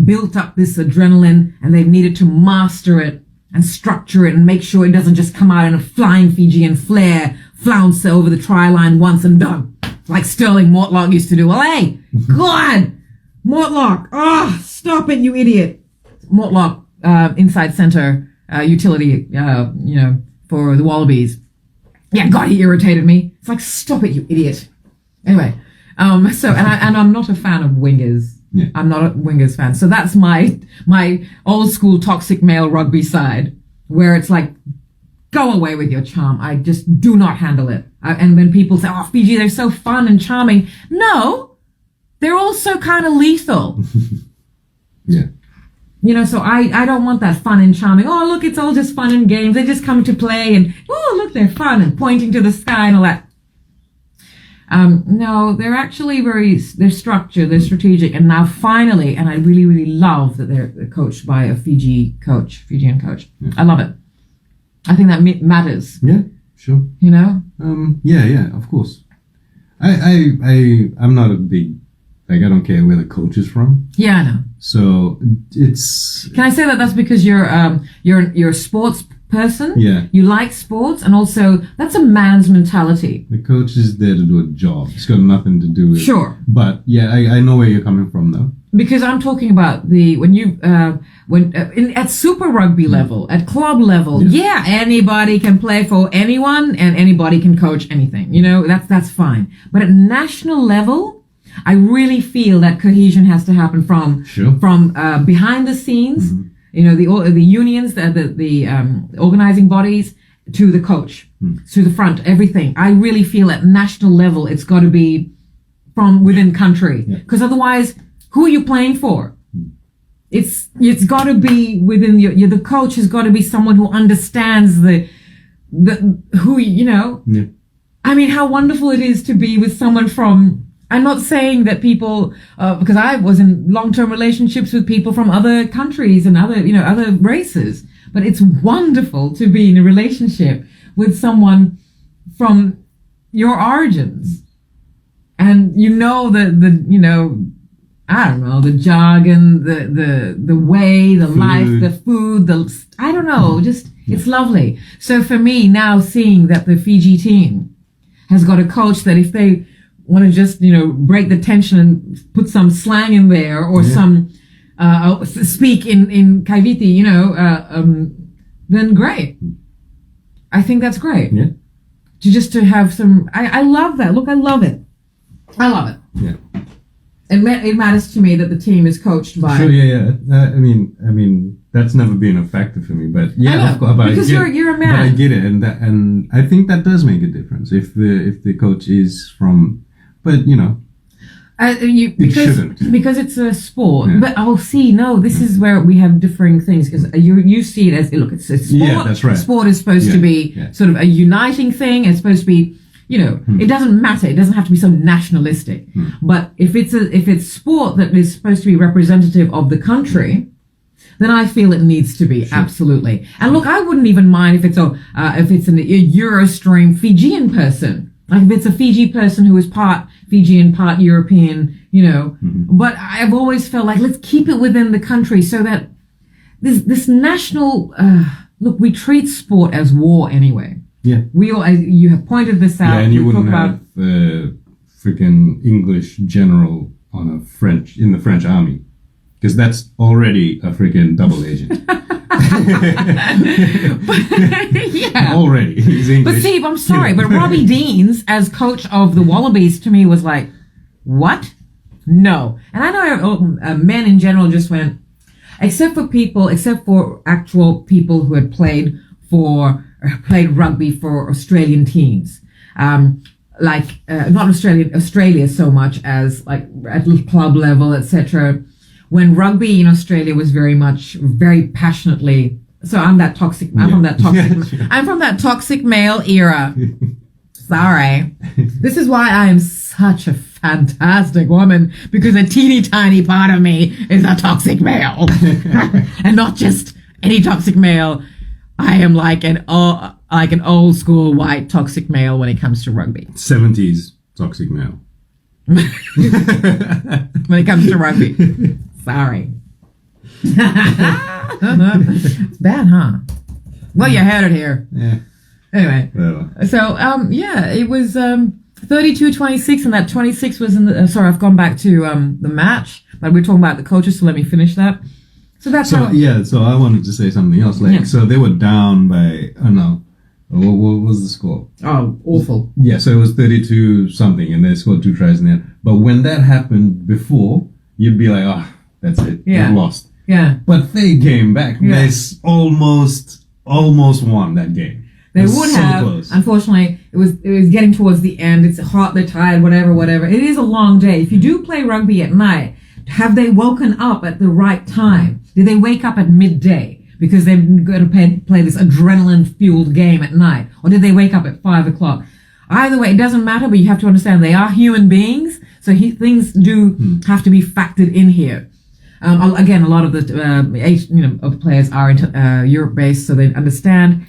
built up this adrenaline, and they've needed to master it and structure it and make sure it doesn't just come out in a Flying Fijian flair, flounce over the try line once and done, like Sterling Mortlock used to do. Well, hey, God, Mortlock, stop it, you idiot. Mortlock, inside center, utility, for the Wallabies. Yeah, God, he irritated me. It's like, stop it, you idiot. Anyway, and I'm not a fan of wingers. Yeah. I'm not a wingers fan. So that's my old school toxic male rugby side, where it's like, go away with your charm. I just do not handle it. And when people say, oh, Fiji, they're so fun and charming. No, they're also kind of lethal. Yeah. So I don't want that fun and charming. Oh, look, it's all just fun and games. They just come to play and, oh, look, they're fun and pointing to the sky and all that. No, they're actually they're structured, they're strategic. And now finally, and I really, really love that they're coached by a Fijian coach. Yeah. I love it. I think that matters. Yeah, sure. Yeah, of course. I'm not a big, I don't care where the coach is from. Yeah, I know. So it's. Can I say that's because you're a sports person? Yeah. You like sports, and also that's a man's mentality. The coach is there to do a job. It's got nothing to do with. Sure. But yeah, I know where you're coming from though. Because I'm talking about at Super Rugby level, at club level, yeah, anybody can play for anyone and anybody can coach anything. That's fine. But at national level, I really feel that cohesion has to happen from behind the scenes. Mm-hmm. The unions, the organizing bodies, to the coach, to the front, everything. I really feel at national level, it's got to be from within country, because otherwise, who are you playing for? It's got to be within the coach has got to be someone who understands Yeah. I mean, how wonderful it is to be with someone from. I'm not saying that people, because I was in long-term relationships with people from other countries and other races, but it's wonderful to be in a relationship with someone from your origins. And I don't know, the jargon, the way, the life, the food, I don't know, just, it's lovely. So for me, now seeing that the Fiji team has got a coach that if they want to just, break the tension and put some slang in there or some, speak in Kaiviti, then great. I think that's great. Yeah. To have some, I love that. Look, I love it. I love it. Yeah. It matters to me that the team is coached by. Sure, yeah. I mean, that's never been a factor for me, but yeah, of course. But because you're a man. But I get it, and I think that does make a difference if the coach is from, but it shouldn't, because it's a sport. Yeah. But this is where we have differing things, because you see it as, look, it's a sport. Yeah, that's right. Sport is supposed to be sort of a uniting thing. It's supposed to be. It doesn't matter. It doesn't have to be so nationalistic. But if it's sport that is supposed to be representative of the country, then I feel it needs to be. Sure. Absolutely. And look, I wouldn't even mind if it's a Eurostream Fijian person. Like if it's a Fiji person who is part Fijian, part European, But I've always felt like let's keep it within the country so that this national look, we treat sport as war anyway. Yeah, you have pointed this out. Yeah, and you wouldn't have freaking English general in the French army, because that's already a freaking double agent. Yeah, already he's English. But Steve, I'm sorry, but Robbie Deans as coach of the Wallabies to me was like, what? No, and I know men in general just went, except for actual people who had played rugby for Australian teams, not Australia so much as like at club level, etc. When rugby in Australia was very passionately. So I'm that toxic. I'm from that toxic male era. Sorry, this is why I am such a fantastic woman, because a teeny tiny part of me is a toxic male, and not just any toxic male. I am like an old school white toxic male when it comes to rugby. 70s toxic male. When it comes to rugby. Sorry. It's bad, huh? Well, you heard it here. Yeah. Anyway. So, it was 32-26, and that 26 was in the... sorry, I've gone back to the match, but we're talking about the coaches, so let me finish that. So that's how... Yeah, so I wanted to say something else. So they were down by... Oh, no. What was the score? Oh, awful. Yeah, so it was 32-something, and they scored 2 tries in there. But when that happened before, you'd be like, that's it. Yeah. They lost. Yeah. But they came back. Yeah. They almost won that game. They would have. Close. Unfortunately, it was getting towards the end. It's hot, they're tired, whatever. It is a long day. If you do play rugby at night, have they woken up at the right time? Did they wake up at midday because they're going to play this adrenaline-fueled game at night? Or did they wake up at 5 o'clock? Either way, it doesn't matter, but you have to understand they are human beings, so things do have to be factored in here. Again, a lot of the players are Europe-based, so they understand.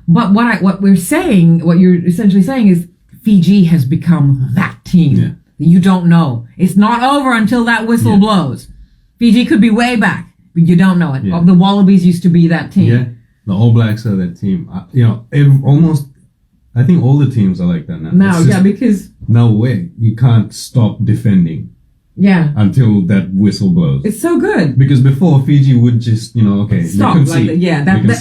But what you're essentially saying is Fiji has become that team. Yeah. You don't know. It's not over until that whistle blows. Fiji could be way back, but you don't know it. Yeah. The Wallabies used to be that team. Yeah, the All Blacks are that team. I think all the teams are like that now. Now, because... No way. You can't stop defending. Yeah. Until that whistle blows. It's so good. Because before, Fiji would just, stop. Concede.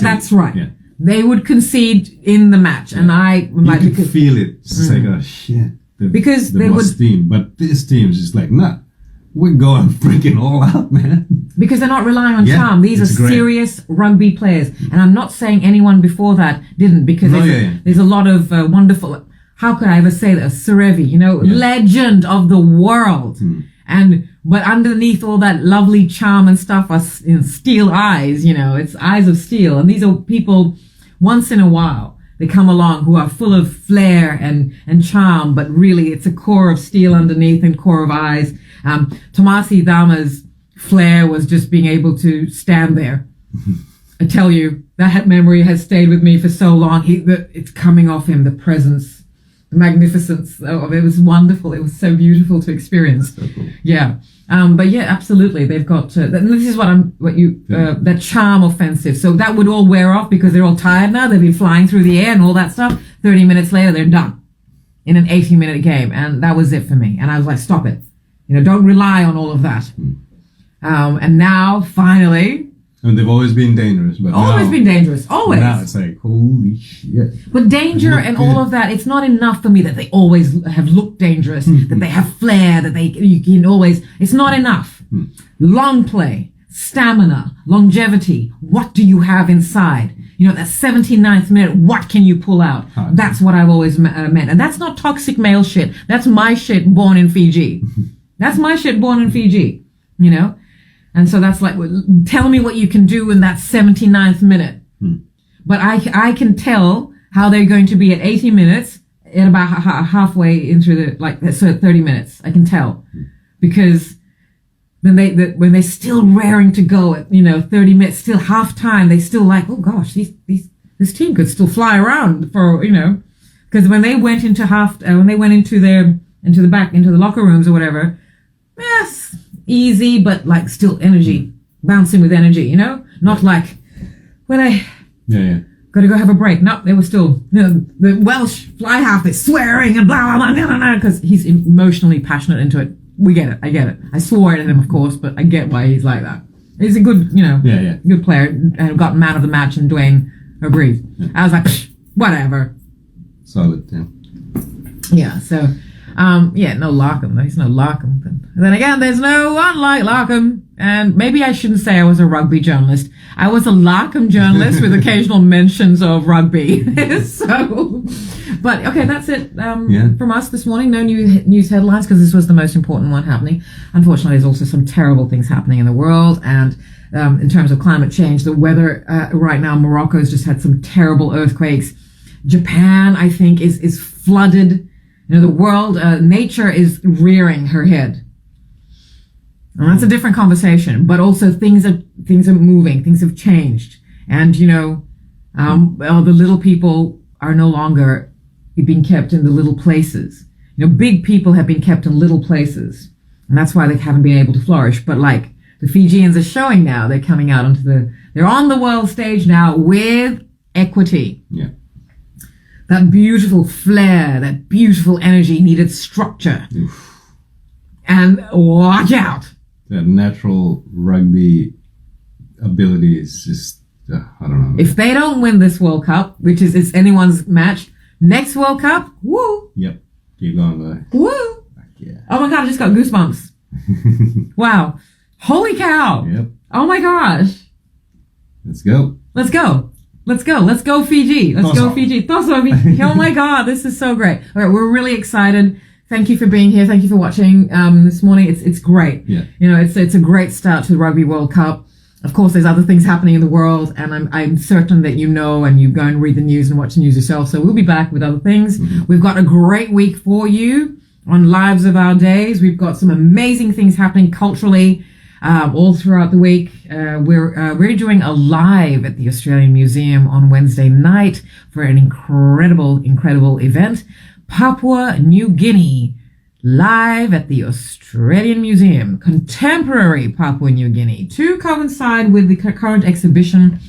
That's right. Yeah. They would concede in the match. Yeah. And you could feel it. It's like, oh, shit. Because they would... team. But this team's just like, nah. We're going freaking all out, man. Because they're not relying on charm. These are great. Serious rugby players. And I'm not saying anyone before that didn't, because there's a lot of wonderful... How could I ever say that? Surevi, legend of the world. But underneath all that lovely charm and stuff are steel eyes, it's eyes of steel. And these are people, once in a while, they come along who are full of flair and charm, but really it's a core of steel underneath and core of eyes. Tomasi Dama's flair was just being able to stand there. I tell you, that memory has stayed with me for so long. It's coming off him, the presence, the magnificence of it. It was wonderful. It was so beautiful to experience. So cool. Yeah. But yeah, absolutely. They've got, and this is that charm offensive. So that would all wear off because they're all tired now. They've been flying through the air and all that stuff. 30 minutes later, they're done in an 80-minute game. And that was it for me. And I was like, stop it. Don't rely on all of that. And now, finally... And they've always been dangerous. But always been dangerous. Always. Now it's like, holy shit. But danger and all of that, it's not enough for me that they always have looked dangerous, that they have flair, that you can always... It's not enough. Long play, stamina, longevity. What do you have inside? That 79th minute, what can you pull out? That's what I've always meant. And that's not toxic male shit. That's my shit born in Fiji. That's my shit born in Fiji, And so that's like, tell me what you can do in that 79th minute. But I can tell how they're going to be at 80 minutes at about halfway into 30 minutes. I can tell. Because then when they're still raring to go at, 30 minutes, still half time, they still like, oh gosh, this team could still fly around for, because when they went into the locker rooms or whatever, yes, easy, but like still energy, bouncing with energy, not like when I got to go have a break. No, they were still, the Welsh fly half is swearing and blah, blah, blah, blah, because he's emotionally passionate into it. We get it. I get it. I swore at him, of course, but I get why he's like that. He's a good, good player and got man of the match, and Dwayne agreed. Yeah. I was like, whatever. Solid, yeah. Yeah, so... no Larkham. There's no Larkham. But then again, there's no one like Larkham. And maybe I shouldn't say I was a rugby journalist. I was a Larkham journalist with occasional mentions of rugby. But okay, that's it from us this morning. No new news headlines because this was the most important one happening. Unfortunately, there's also some terrible things happening in the world. And in terms of climate change, the weather right now, Morocco's just had some terrible earthquakes. Japan, I think, is flooded. The world, nature is rearing her head. And that's a different conversation. But also things are moving. Things have changed. And, the little people are no longer being kept in the little places. Big people have been kept in little places. And that's why they haven't been able to flourish. But like the Fijians are showing now, they're coming out they're on the world stage now with equity. Yeah. That beautiful flair, that beautiful energy needed structure. Oof. And watch out. That natural rugby ability is just, I don't know. If they don't win this World Cup, which is it's anyone's match, next World Cup, woo. Yep. Keep going, boy. Woo. Yeah. Oh my God, I just got goosebumps. Wow. Holy cow. Yep. Oh my gosh. Let's go. Let's go. Let's go. Let's go Fiji. Let's go Fiji. Oh my God, this is so great. All right, we're really excited. Thank you for being here. Thank you for watching this morning. It's great. Yeah. It's a great start to the Rugby World Cup. Of course, there's other things happening in the world, and I'm certain that and you go and read the news and watch the news yourself. So we'll be back with other things. Mm-hmm. We've got a great week for you on Lives of Our Days. We've got some amazing things happening culturally. All throughout the week. We're doing a live at the Australian Museum on Wednesday night for an incredible event. Papua New Guinea, live at the Australian Museum. Contemporary Papua New Guinea, to coincide with the current exhibition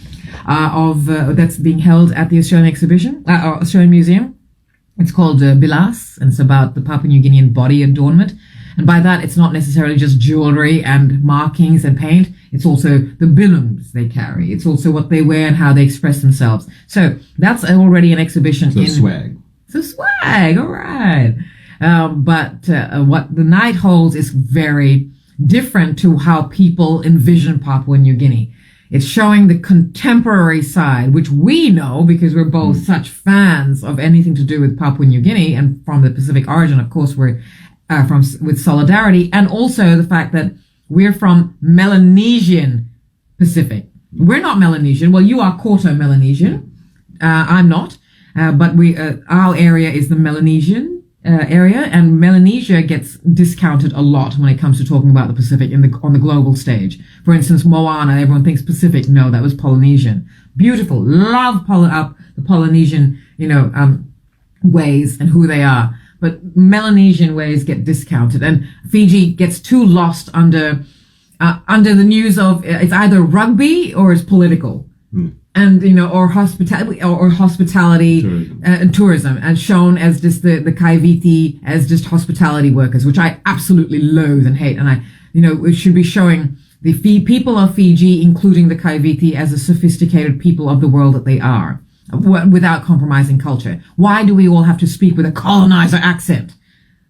that's being held at the Australian Museum. It's called Bilas, and it's about the Papua New Guinean body adornment. And by that, it's not necessarily just jewelry and markings and paint. It's also the bilums they carry. It's also what they wear and how they express themselves. So that's already an exhibition. Swag. So swag, all right. But what the night holds is very different to how people envision Papua New Guinea. It's showing the contemporary side, which we know because we're both such fans of anything to do with Papua New Guinea, and from the Pacific origin, of course, we're with solidarity, and also the fact that we're from Melanesian Pacific. We're not Melanesian. Well, you are quarter Melanesian. I'm not. But our area is the Melanesian area, and Melanesia gets discounted a lot when it comes to talking about the Pacific on the global stage. For instance, Moana, everyone thinks Pacific. No, that was Polynesian. Beautiful. Love the Polynesian, ways and who they are. But Melanesian ways get discounted, and Fiji gets too lost under the news of it's either rugby or it's political. And or hospitality Tourism. And tourism, and shown as just the kaiviti, as just hospitality workers, which I absolutely loathe and hate. And it should be showing the people of Fiji, including the kaiviti, as the sophisticated people of the world that they are, without compromising culture. Why do we all have to speak with a colonizer accent,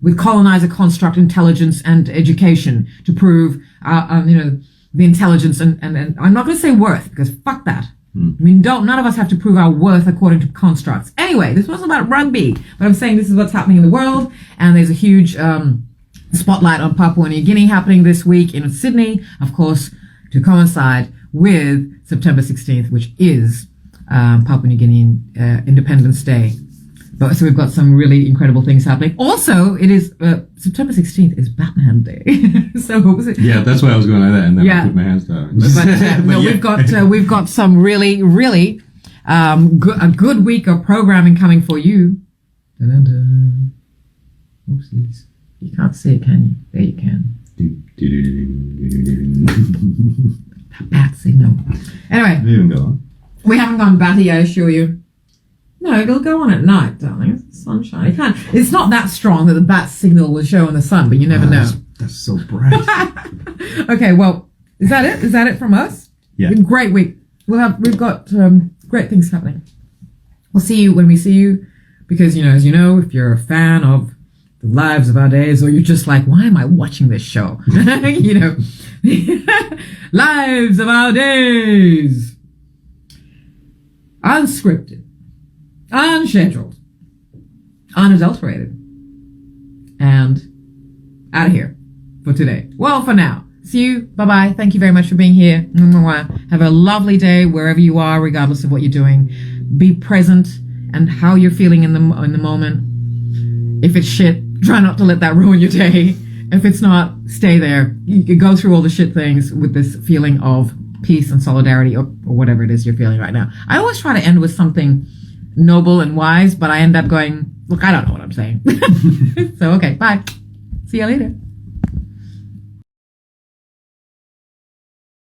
with colonizer construct, intelligence, and education to prove the intelligence and I'm not going to say worth, because fuck that. I mean, none of us have to prove our worth according to constructs. Anyway, this wasn't about rugby, but I'm saying this is what's happening in the world, and there's a huge spotlight on Papua New Guinea happening this week in Sydney, of course, to coincide with September 16th, which is Papua New Guinea Independence Day. So we've got some really incredible things happening. Also, it is September 16th is Batman Day. So what was it? Yeah, that's why I was going like that, and then I put my hands down. But we've got some really, really a good week of programming coming for you. Dun-dun-dun. Oopsies. You can't see it, can you? There you can. Bat signal. Anyway, Even go on. we haven't gone batty, I assure you. No, it'll go on at night, darling. It's the sunshine. It's not that strong that the bat signal will show in the sun, but you never know. That's so bright. Okay, well, is that it? Is that it from us? Yeah. Great week. We've got great things happening. We'll see you when we see you, because as you know, if you're a fan of the Lives of Our Days, or you're just like, why am I watching this show? Lives of Our Days, unscripted, unscheduled, unadulterated, and out of here for today. Well, for now. See you. Bye-bye. Thank you very much for being here. Have a lovely day wherever you are, regardless of what you're doing. Be present and how you're feeling in the moment. If it's shit, try not to let that ruin your day. If it's not, stay there. You can go through all the shit things with this feeling of peace and solidarity, or whatever it is you're feeling right now. I always try to end with something noble and wise, but I end up going, look, I don't know what I'm saying. So, okay, bye. See you later.